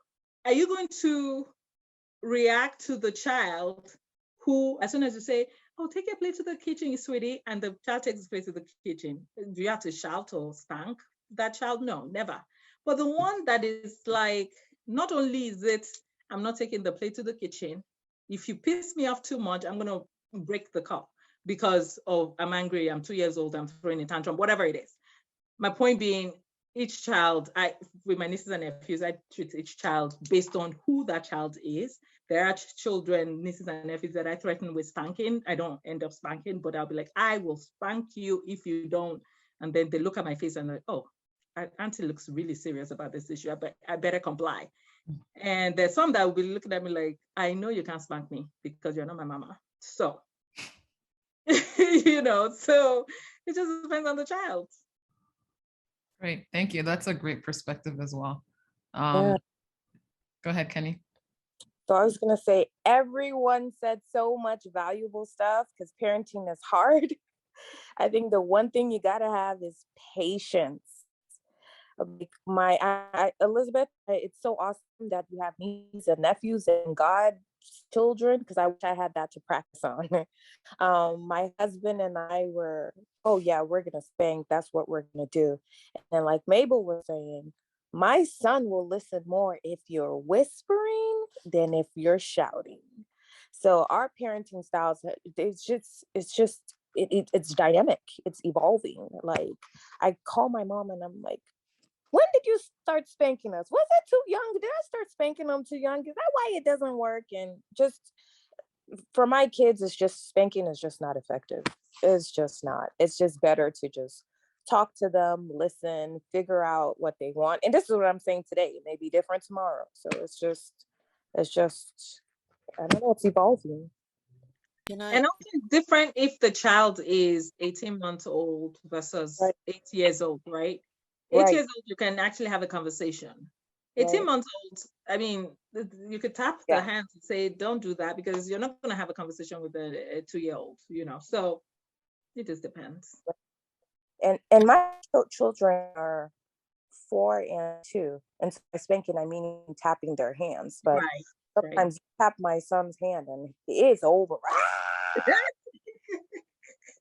are you going to react to the child who, as soon as you say, oh, take your plate to the kitchen, sweetie, and the child takes his plate to the kitchen, do you have to shout or spank that child? No, never. But the one that is like, not only is it, I'm not taking the plate to the kitchen. If you piss me off too much, I'm going to break the cup because I'm angry, I'm 2 years old, I'm throwing a tantrum, whatever it is. My point being, each child, with my nieces and nephews, I treat each child based on who that child is. There are children, nieces and nephews that I threaten with spanking. I don't end up spanking, but I'll be like, I will spank you if you don't. And then they look at my face and like, oh, Auntie looks really serious about this issue. I better comply. And there's some that will be looking at me like, I know you can't spank me because you're not my mama. So, so it just depends on the child. Great, thank you. That's a great perspective as well. Yeah. Go ahead, Kenny. So I was going to say, everyone said so much valuable stuff because parenting is hard. I think the one thing you got to have is patience. Elizabeth, it's so awesome that you have nieces and nephews and God's children, because I wish I had that to practice on. My husband and I were, oh yeah, we're going to spank. That's what we're going to do. And like Mabel was saying, my son will listen more if you're whispering than if you're shouting. So our parenting styles, it's dynamic. It's evolving. Like I call my mom and I'm like, when did you start spanking us? Was it too young? Did I start spanking them too young? Is that why it doesn't work? And just for my kids, it's just spanking is just not effective. It's just not. It's just better to just talk to them, listen, figure out what they want. And this is what I'm saying today. It may be different tomorrow. So it's just, I don't know, it's evolving. And also it's different if the child is 18 months old versus 8 years old, right? 8 years old, you can actually have a conversation. 18 months old, I mean, you could tap the hands and say, don't do that, because you're not going to have a conversation with a 2-year-old, so it just depends. And my children are 4 and 2. And so by spanking, I mean tapping their hands. But sometimes you tap my son's hand and it is over.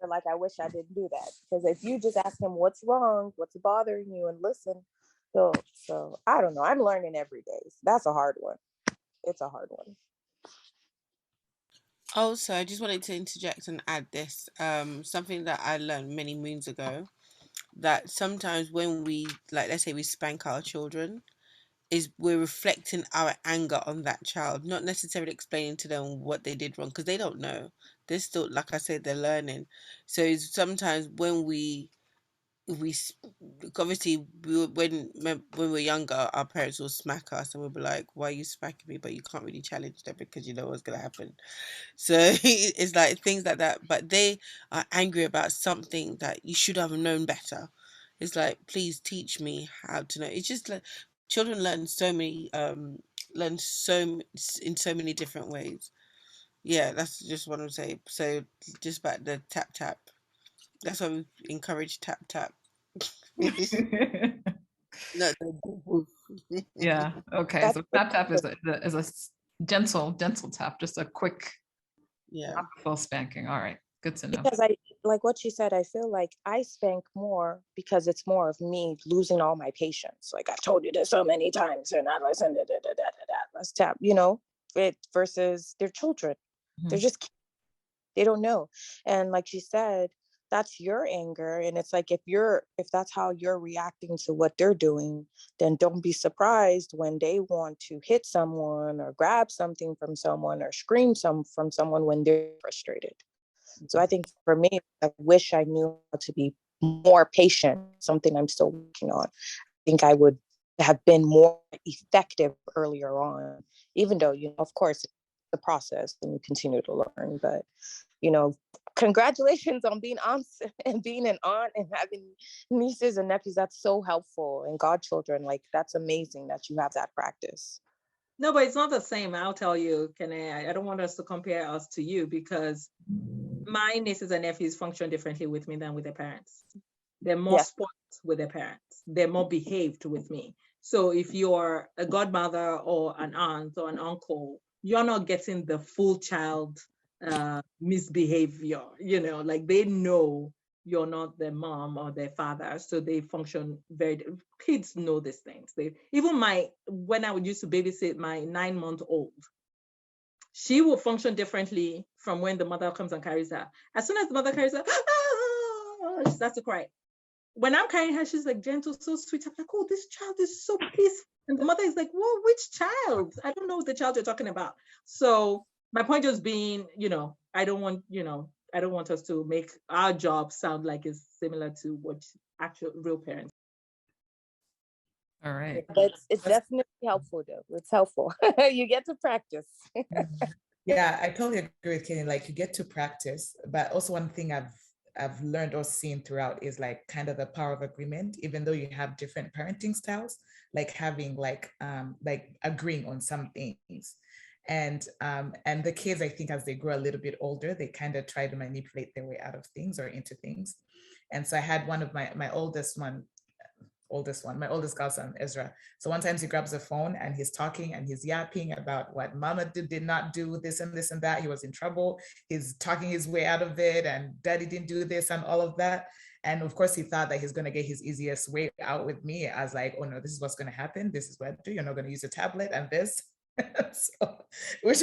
Like, I wish I didn't do that, because if you just ask him what's wrong, what's bothering you, and listen, so I don't know. I'm learning every day. So that's a hard one. It's a hard one. Also, I just wanted to interject and add this, something that I learned many moons ago, that sometimes when we, like, let's say we spank our children, is we're reflecting our anger on that child, not necessarily explaining to them what they did wrong, because they don't know. They're still, like I said, they're learning. So sometimes when we obviously when we were younger, our parents will smack us and we'll be like, why are you smacking me? But you can't really challenge them because you know what's going to happen. So it's like things like that, but they are angry about something that you should have known better. It's like, please teach me how to know. It's just like children learn in so many different ways. Yeah, that's just what I'm saying. So just about the tap tap, that's why we encourage tap tap. No, Yeah. Okay. That's So tap tap is a gentle tap, just a quick, Yeah. not a full spanking. All right. Good to know. because I like what she said. I feel like I spank more because it's more of me losing all my patience. Like I've told you this so many times, and I listen. Let's tap. It versus their children. They're Mhm. just they don't know. And like she said, that's your anger. And it's like if that's how you're reacting to what they're doing, then don't be surprised when they want to hit someone or grab something from someone or scream from someone when they're frustrated. So I think for me, I wish I knew how to be more patient, something I'm still working on. I think I would have been more effective earlier on, even though, of course, it's the process and you continue to learn. But, congratulations on being aunts and being an aunt and having nieces and nephews. That's so helpful. And godchildren, like, that's amazing that you have that practice. No, but it's not the same. I'll tell you, Kene, I don't want us to compare us to you because my nieces and nephews function differently with me than with their parents. They're more spoiled with their parents. They're more behaved with me. So if you're a godmother or an aunt or an uncle, you're not getting the full child misbehavior, like they know you're not their mom or their father, so they function kids know these things. When I would used to babysit my 9-month-old, she will function differently from when the mother comes and carries her. As soon as the mother carries her, she starts to cry. When I'm carrying her, she's like gentle, so sweet. I'm like, oh, this child is so peaceful. And the mother is like, whoa, which child? I don't know the child you're talking about. So my point just being, I don't want us to make our job sound like it's similar to what actual real parents. All right. It's definitely helpful though. It's helpful. You get to practice. Yeah, I totally agree with Kenny. Like you get to practice, but also one thing I've learned or seen throughout is like kind of the power of agreement. Even though you have different parenting styles, like having like agreeing on some things, and the kids, I think as they grow a little bit older, they kind of try to manipulate their way out of things or into things. And so I had one of my oldest one, my oldest godson, Ezra. So one time he grabs a phone and he's talking and he's yapping about what mama did not do, this and this and that. He was in trouble. He's talking his way out of it and daddy didn't do this and all of that. And of course he thought that he's going to get his easiest way out with me. I was like, oh no, this is what's going to happen. This is what I do. You're not going to use a tablet and this. So, which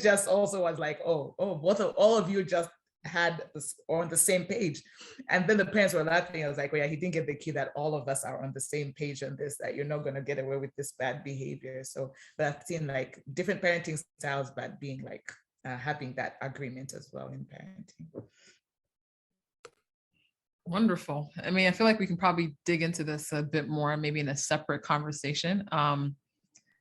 just also was like, oh, all of you just had this on the same page. And then the parents were laughing. I was like, well, yeah, he didn't get the key that all of us are on the same page on this, that you're not going to get away with this bad behavior. So, but I've seen like different parenting styles, but being like having that agreement as well in parenting. Wonderful. I mean, I feel like we can probably dig into this a bit more, maybe in a separate conversation.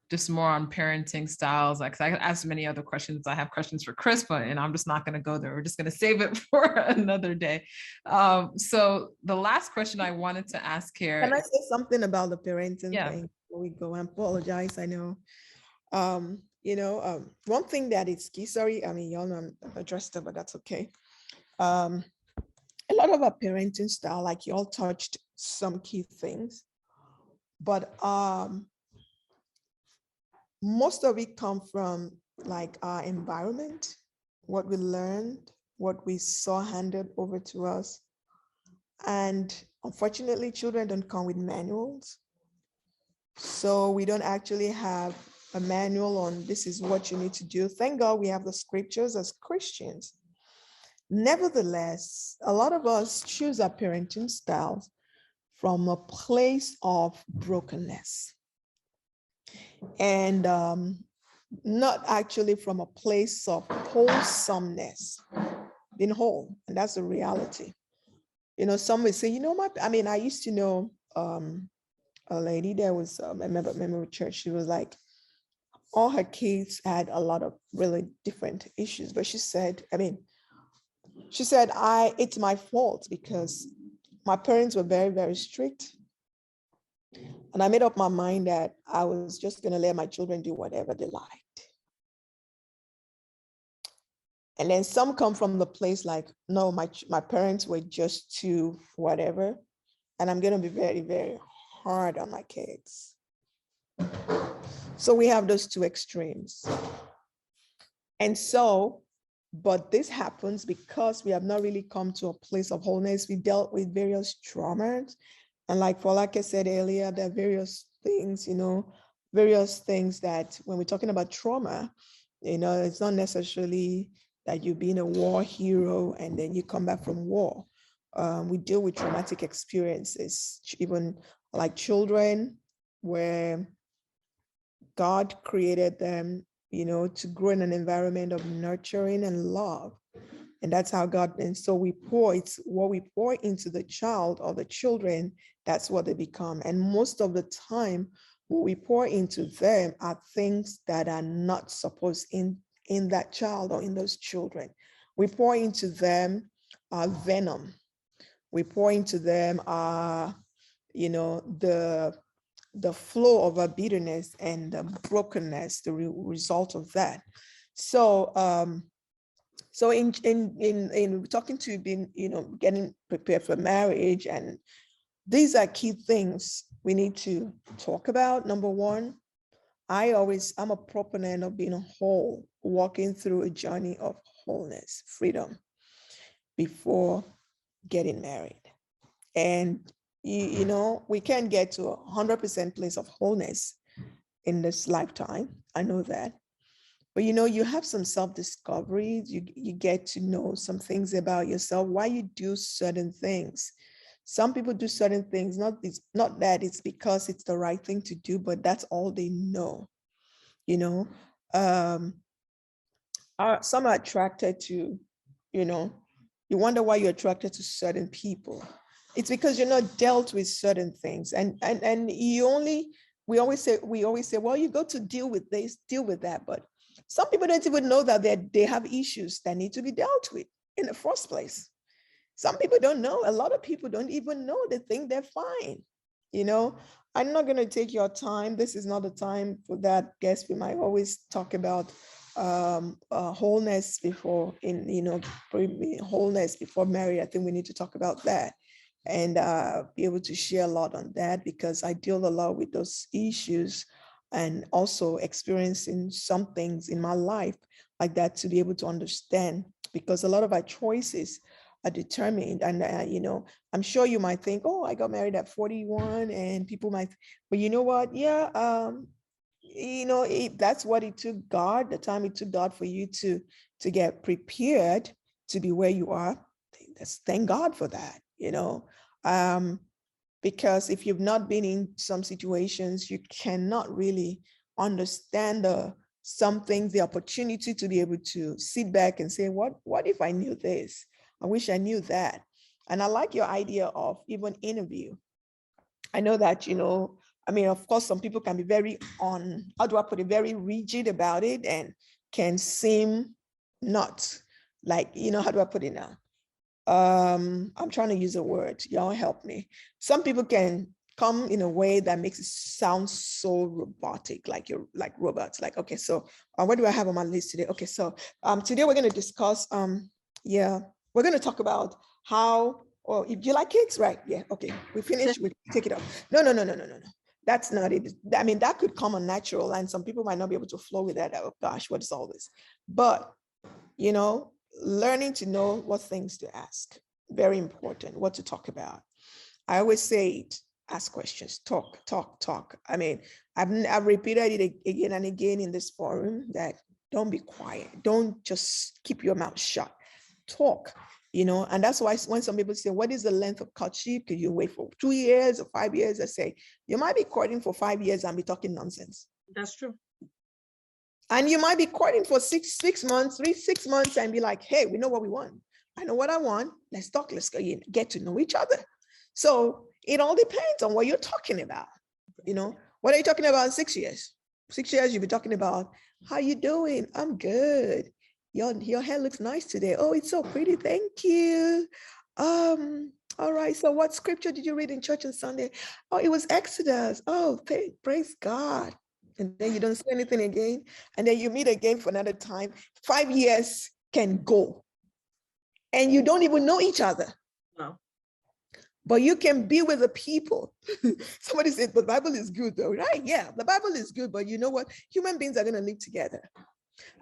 Just more on parenting styles. Like I asked many other questions. I have questions for Chris, and I'm just not going to go there. We're just going to save it for another day. So the last question I wanted to ask here. Can I say something about the parenting thing before we go? I apologize. I know. One thing that is key. Sorry, I mean, y'all know I'm addressed it, but that's okay. A lot of our parenting style, like y'all touched some key things, but most of it come from like our environment, what we learned, what we saw handed over to us. And unfortunately, children don't come with manuals. So we don't actually have a manual on this is what you need to do. Thank God we have the scriptures as Christians. Nevertheless, a lot of us choose our parenting styles from a place of brokenness. And not actually from a place of wholesomeness, being whole, and that's the reality. Some would say, I used to know a lady that was a member of church. She was like, all her kids had a lot of really different issues, but she said, it's my fault because my parents were very, very strict. And I made up my mind that I was just going to let my children do whatever they liked. And then some come from the place like, no, my parents were just too whatever. And I'm going to be very, very hard on my kids. So we have those two extremes. And so, but this happens because we have not really come to a place of wholeness. We dealt with various traumas. And like Folake said earlier, there are various things, various things that when we're talking about trauma, it's not necessarily that you being a war hero and then you come back from war. We deal with traumatic experiences, even like children, where God created them, to grow in an environment of nurturing and love. And that's how God, and so it's what we pour into the child or the children, that's what they become. And most of the time, what we pour into them are things that are not supposed in that child or in those children. We pour into them venom. We pour into them, the flow of our bitterness and the brokenness, the result of that. So, so in talking to being, getting prepared for marriage, and these are key things we need to talk about. Number one, I'm a proponent of being whole, walking through a journey of wholeness, freedom before getting married. And we can't get to 100% place of wholeness in this lifetime. I know that. But you have some self-discovery. You get to know some things about yourself, why you do certain things. Some people do certain things, not that it's because it's the right thing to do, but that's all they know. Some are attracted to, you wonder why you're attracted to certain people. It's because you're not dealt with certain things. And we always say, well, you go to deal with this, deal with that. But some people don't even know that they have issues that need to be dealt with in the first place. Some people don't know. A lot of people don't even know. They think they're fine. I'm not going to take your time. This is not the time for that. Guess we might always talk about wholeness before wholeness before marriage. I think we need to talk about that and be able to share a lot on that, because I deal a lot with those issues and also experiencing some things in my life like that to be able to understand, because a lot of our choices are determined. And, I'm sure you might think, oh, I got married at 41 and people might, but you know what? Yeah. That's what it took God, the time it took God for you to get prepared to be where you are. Thank God for that, because if you've not been in some situations, you cannot really understand some things, the opportunity to be able to sit back and say, what if I knew this? I wish I knew that. And I like your idea of even interview. I know that, of course, some people can be very very rigid about it and can seem not like, how do I put it now? I'm trying to use a word. Y'all help me. Some people can come in a way that makes it sound so robotic, like you're like robots. Like, okay, so what do I have on my list today? Okay, so today we're going to discuss, we're going to talk about how, or if you like cakes, right? Yeah, okay, we finish, we take it off. No. That's not it. I mean, that could come unnatural and some people might not be able to flow with that. Oh gosh, what is all this? But, learning to know what things to ask, very important, what to talk about. I always say it, ask questions, talk. I mean, I've repeated it again and again in this forum that don't be quiet. Don't just keep your mouth shut. Talk, and that's why when some people say, what is the length of courtship? Could you wait for 2 years or 5 years? I say, you might be courting for 5 years and be talking nonsense. That's true. And you might be courting for 6 months, 6 months and be like, hey, we know what we want. I know what I want. Let's talk. Let's get to know each other. So it all depends on what you're talking about. What are you talking about in 6 years? 6 years, you'll be talking about, how you doing? I'm good. Your hair looks nice today. Oh, it's so pretty. Thank you. All right. So what scripture did you read in church on Sunday? Oh, it was Exodus. Oh, praise God. And then you don't say anything again. And then you meet again for another time. 5 years can go. And you don't even know each other. No. but you can be with the people. Somebody said, the Bible is good though, right? Yeah, the Bible is good, but you know what? Human beings are going to live together.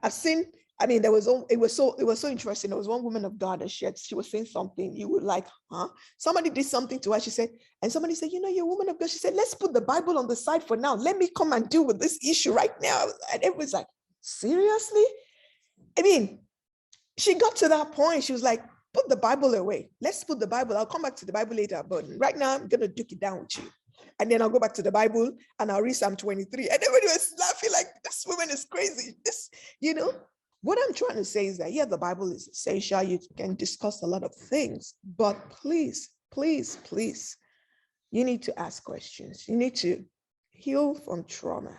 I've seen, I mean, it was so interesting. There was one woman of God that she was saying something. You would like, huh? Somebody did something to her. She said, and somebody said, you know, you're a woman of God. She said, let's put the Bible on the side for now. Let me come and deal with this issue right now. And everyone's like, seriously? I mean, she got to that point. She was like, put the Bible away. Let's put the Bible. I'll come back to the Bible later, but right now I'm going to duke it down with you. And then I'll go back to the Bible and I'll read Psalm 23. And everybody was laughing like, this woman is crazy. This, you know, what I'm trying to say is that, yeah, the Bible is essential. You can discuss a lot of things, but please, please, please, you need to ask questions. You need to heal from trauma.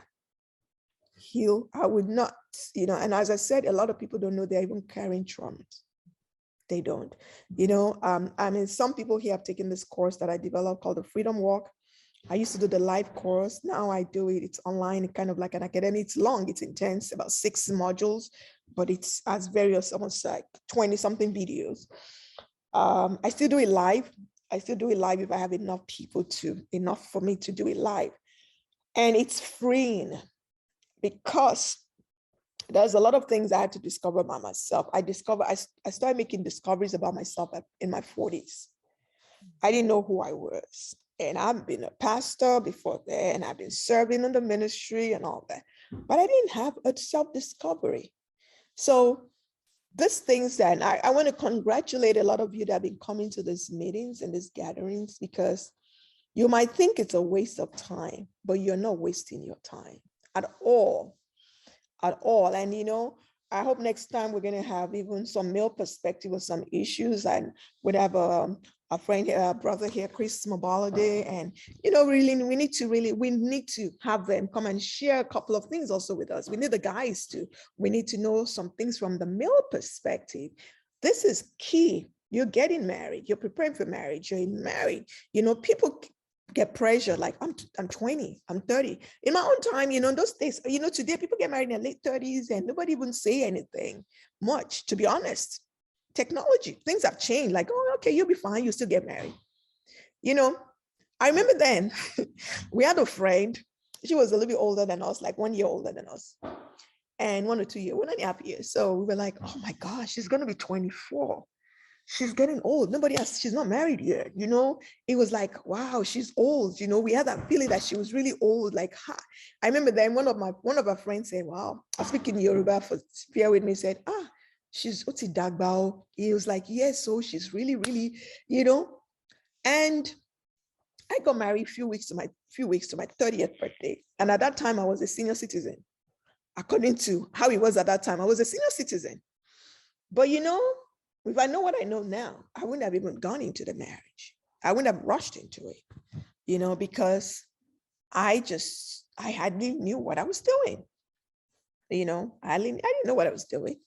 Heal. I would not, you know, and as I said, a lot of people don't know they're even carrying traumas. They don't, you know, I mean, some people here have taken this course that I developed called the Freedom Walk. I used to do the live course. Now I do it. It's online, kind of like an academy. It's long, it's intense, about 6 modules, but it's as various, almost like 20 something videos. I still do it live. I still do it live if I have enough people enough for me to do it live. And it's freeing because there's a lot of things I had to discover by myself. I started making discoveries about myself in my 40s. I didn't know who I was. And I've been a pastor before that, and I've been serving in the ministry and all that. But I didn't have a self-discovery. So these things that I want to congratulate a lot of you that have been coming to these meetings and these gatherings, because you might think it's a waste of time, but you're not wasting your time at all. At all. And, you know, I hope next time we're going to have even some male perspective of some issues. And we'd have a friend here, a brother here, Chris Mobalade. And, you know, really, we need to have them come and share a couple of things also with us. We need the guys to, we need to know some things from the male perspective. This is key. You're getting married. You're preparing for marriage. You're married. You know, people get pressure like I'm 20, I'm 30. In my own time, you know, in those days, you know, today people get married in their late 30s and nobody even say anything much, to be honest. Technology, things have changed. Like, oh, okay, you'll be fine. You still get married. You know, I remember then we had a friend. She was a little bit older than us, like 1 year older than us, and 1 or 2 years, 1.5 years. So we were like, oh my gosh, she's going to be 24. She's getting old. She's not married yet. You know, it was like, wow, she's old. You know, we had that feeling that she was really old. Like, ha. I remember then one of our friends said, wow, I was speaking Yoruba for bear with me, said, she's Oti Dagbao. He was like, yes, so she's really, really, you know. And I got married a few weeks to my 30th birthday. And at that time, I was a senior citizen. According to how it was at that time, I was a senior citizen. But you know, if I know what I know now, I wouldn't have even gone into the marriage. I wouldn't have rushed into it, you know, because I hardly knew what I was doing. You know, I didn't know what I was doing.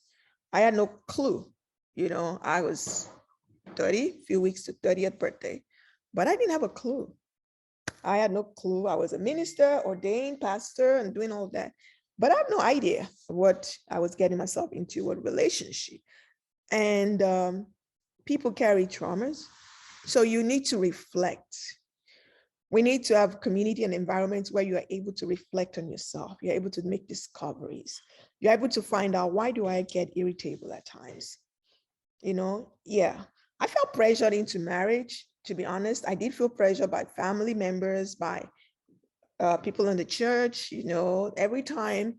I had no clue. You know, I was 30, few weeks to 30th birthday, but I didn't have a clue. I had no clue. I was a minister, ordained pastor, and doing all that. But I have no idea what I was getting myself into, what relationship. And people carry traumas. So you need to reflect. We need to have community and environments where you are able to reflect on yourself. You're able to make discoveries. You're able to find out, why do I get irritable at times? You know, yeah. I felt pressured into marriage, to be honest. I did feel pressured by family members, by people in the church, you know, every time,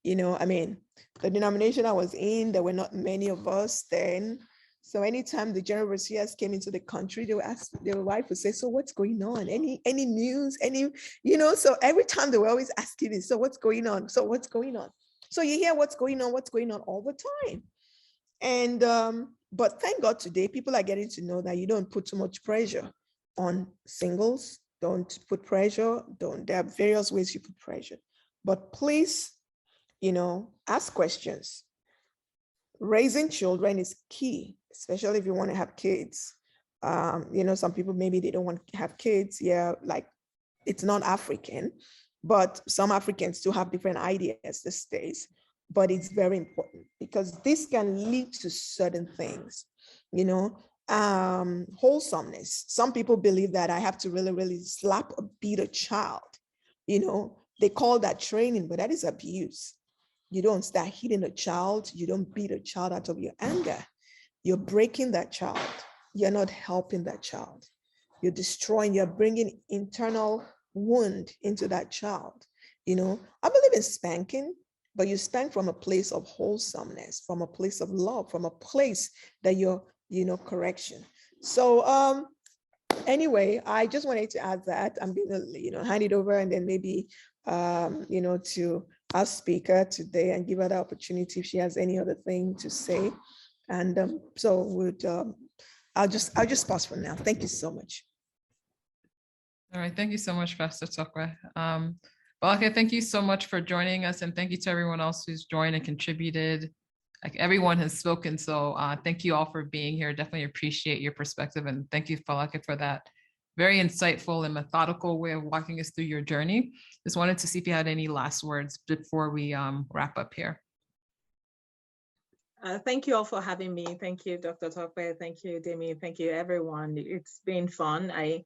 you know, I mean, the denomination I was in, there were not many of us then. So anytime the general overseers came into the country, they would ask, their wife would say, so what's going on? Any news, you know, so every time they were always asking me, so what's going on? So what's going on? So you hear what's going on all the time. And, but thank God today, people are getting to know that you don't put too much pressure on singles. Don't put pressure. There are various ways you put pressure, but please, you know, ask questions. Raising children is key, especially if you want to have kids. You know, some people, maybe they don't want to have kids. Yeah, like it's not African, but some Africans still have different ideas these days. But it's very important because this can lead to certain things. You know, wholesomeness. Some people believe that I have to really, really slap or beat a child. They call that training, but that is abuse. You don't start hitting a child. You don't beat a child out of your anger. You're breaking that child. You're not helping that child. You're destroying, you're bringing internal wound into that child. I believe in spanking, but you spank from a place of wholesomeness, from a place of love, from a place that you're, correction. So anyway, I just wanted to add that. I'm going to, hand it over and then maybe, to our speaker today and give her the opportunity if she has any other thing to say. And I'll just pause for now. Thank you so much. All right, thank you so much, Pastor Tope. Folake, thank you so much for joining us, and thank you to everyone else who's joined and contributed. Like, everyone has spoken, so thank you all for being here. Definitely appreciate your perspective, and thank you, Folake, for that very insightful and methodical way of walking us through your journey. Just wanted to see if you had any last words before we wrap up here. Thank you all for having me. Thank you, Dr. Tope. Thank you, Demi. Thank you, everyone. It's been fun. I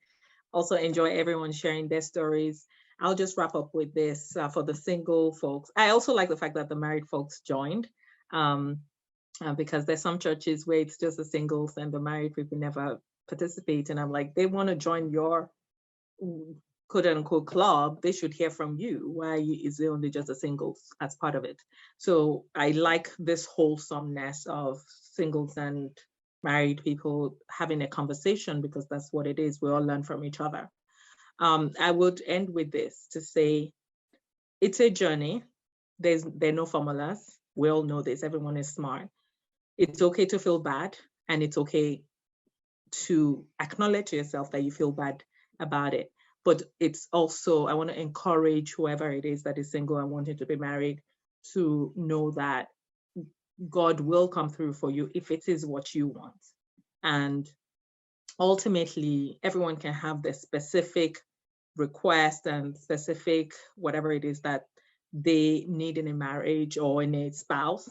also enjoy everyone sharing their stories. I'll just wrap up with this for the single folks. I also like the fact that the married folks joined, because there's some churches where it's just the singles and the married people never participate. And I'm like, they want to join your quote unquote club, they should hear from you. Why is it only just the singles as part of it? So I like this wholesomeness of singles and married people having a conversation, because that's what it is. We all learn from each other. I would end with this to say, it's a journey. There are no formulas. We all know this. Everyone is smart. It's okay to feel bad, and it's okay to acknowledge to yourself that you feel bad about it. But it's also, I want to encourage whoever it is that is single and wanting to be married to know that God will come through for you if it is what you want. And ultimately, everyone can have the specific request and specific whatever it is that they need in a marriage or in a spouse.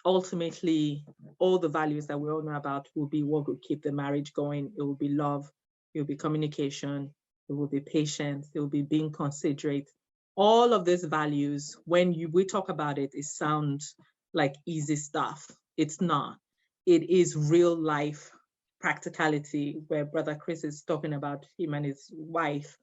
Ultimately, all the values that we all know about will be what will keep the marriage going. It will be love, it will be communication, it will be patience, it will be being considerate. All of these values, when we talk about it, it sounds like easy stuff. It's not. It is real life practicality, where Brother Chris is talking about him and his wife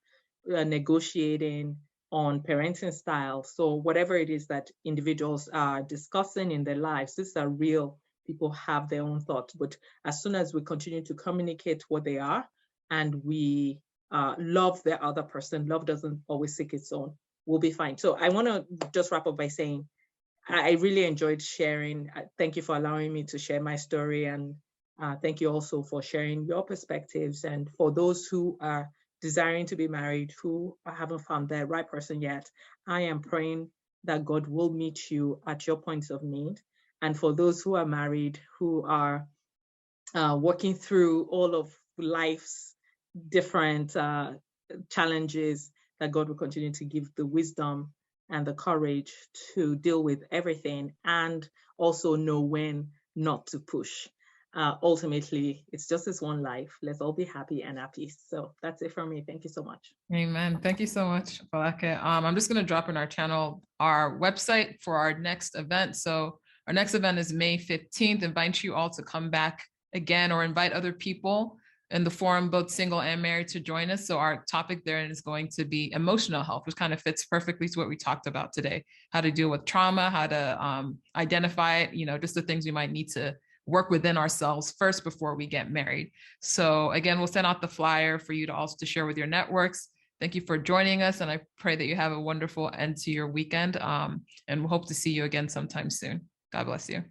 negotiating on parenting style. So whatever it is that individuals are discussing in their lives, these are real. People have their own thoughts, but as soon as we continue to communicate what they are, and we love the other person, love doesn't always seek its own, we'll be fine. So I want to just wrap up by saying, I really enjoyed sharing. Thank you for allowing me to share my story, and thank you also for sharing your perspectives. And for those who are desiring to be married, who haven't found the right person yet, I am praying that God will meet you at your points of need. And for those who are married, who are working through all of life's different challenges, that God will continue to give the wisdom and the courage to deal with everything, and also know when not to push. Ultimately, it's just this one life. Let's all be happy and at peace. So that's it from me. Thank you so much. Amen. Thank you so much, Folake. I'm just going to drop in our channel our website for our next event. So our next event is May 15th. Invite you all to come back again, or invite other people in the forum, both single and married, to join us. So our topic there is going to be emotional health, which kind of fits perfectly to what we talked about today: how to deal with trauma, how to identify it, just the things we might need to work within ourselves first before we get married. So again, we'll send out the flyer for you to also to share with your networks. Thank you for joining us, and I pray that you have a wonderful end to your weekend, and we'll hope to see you again sometime soon. God bless you.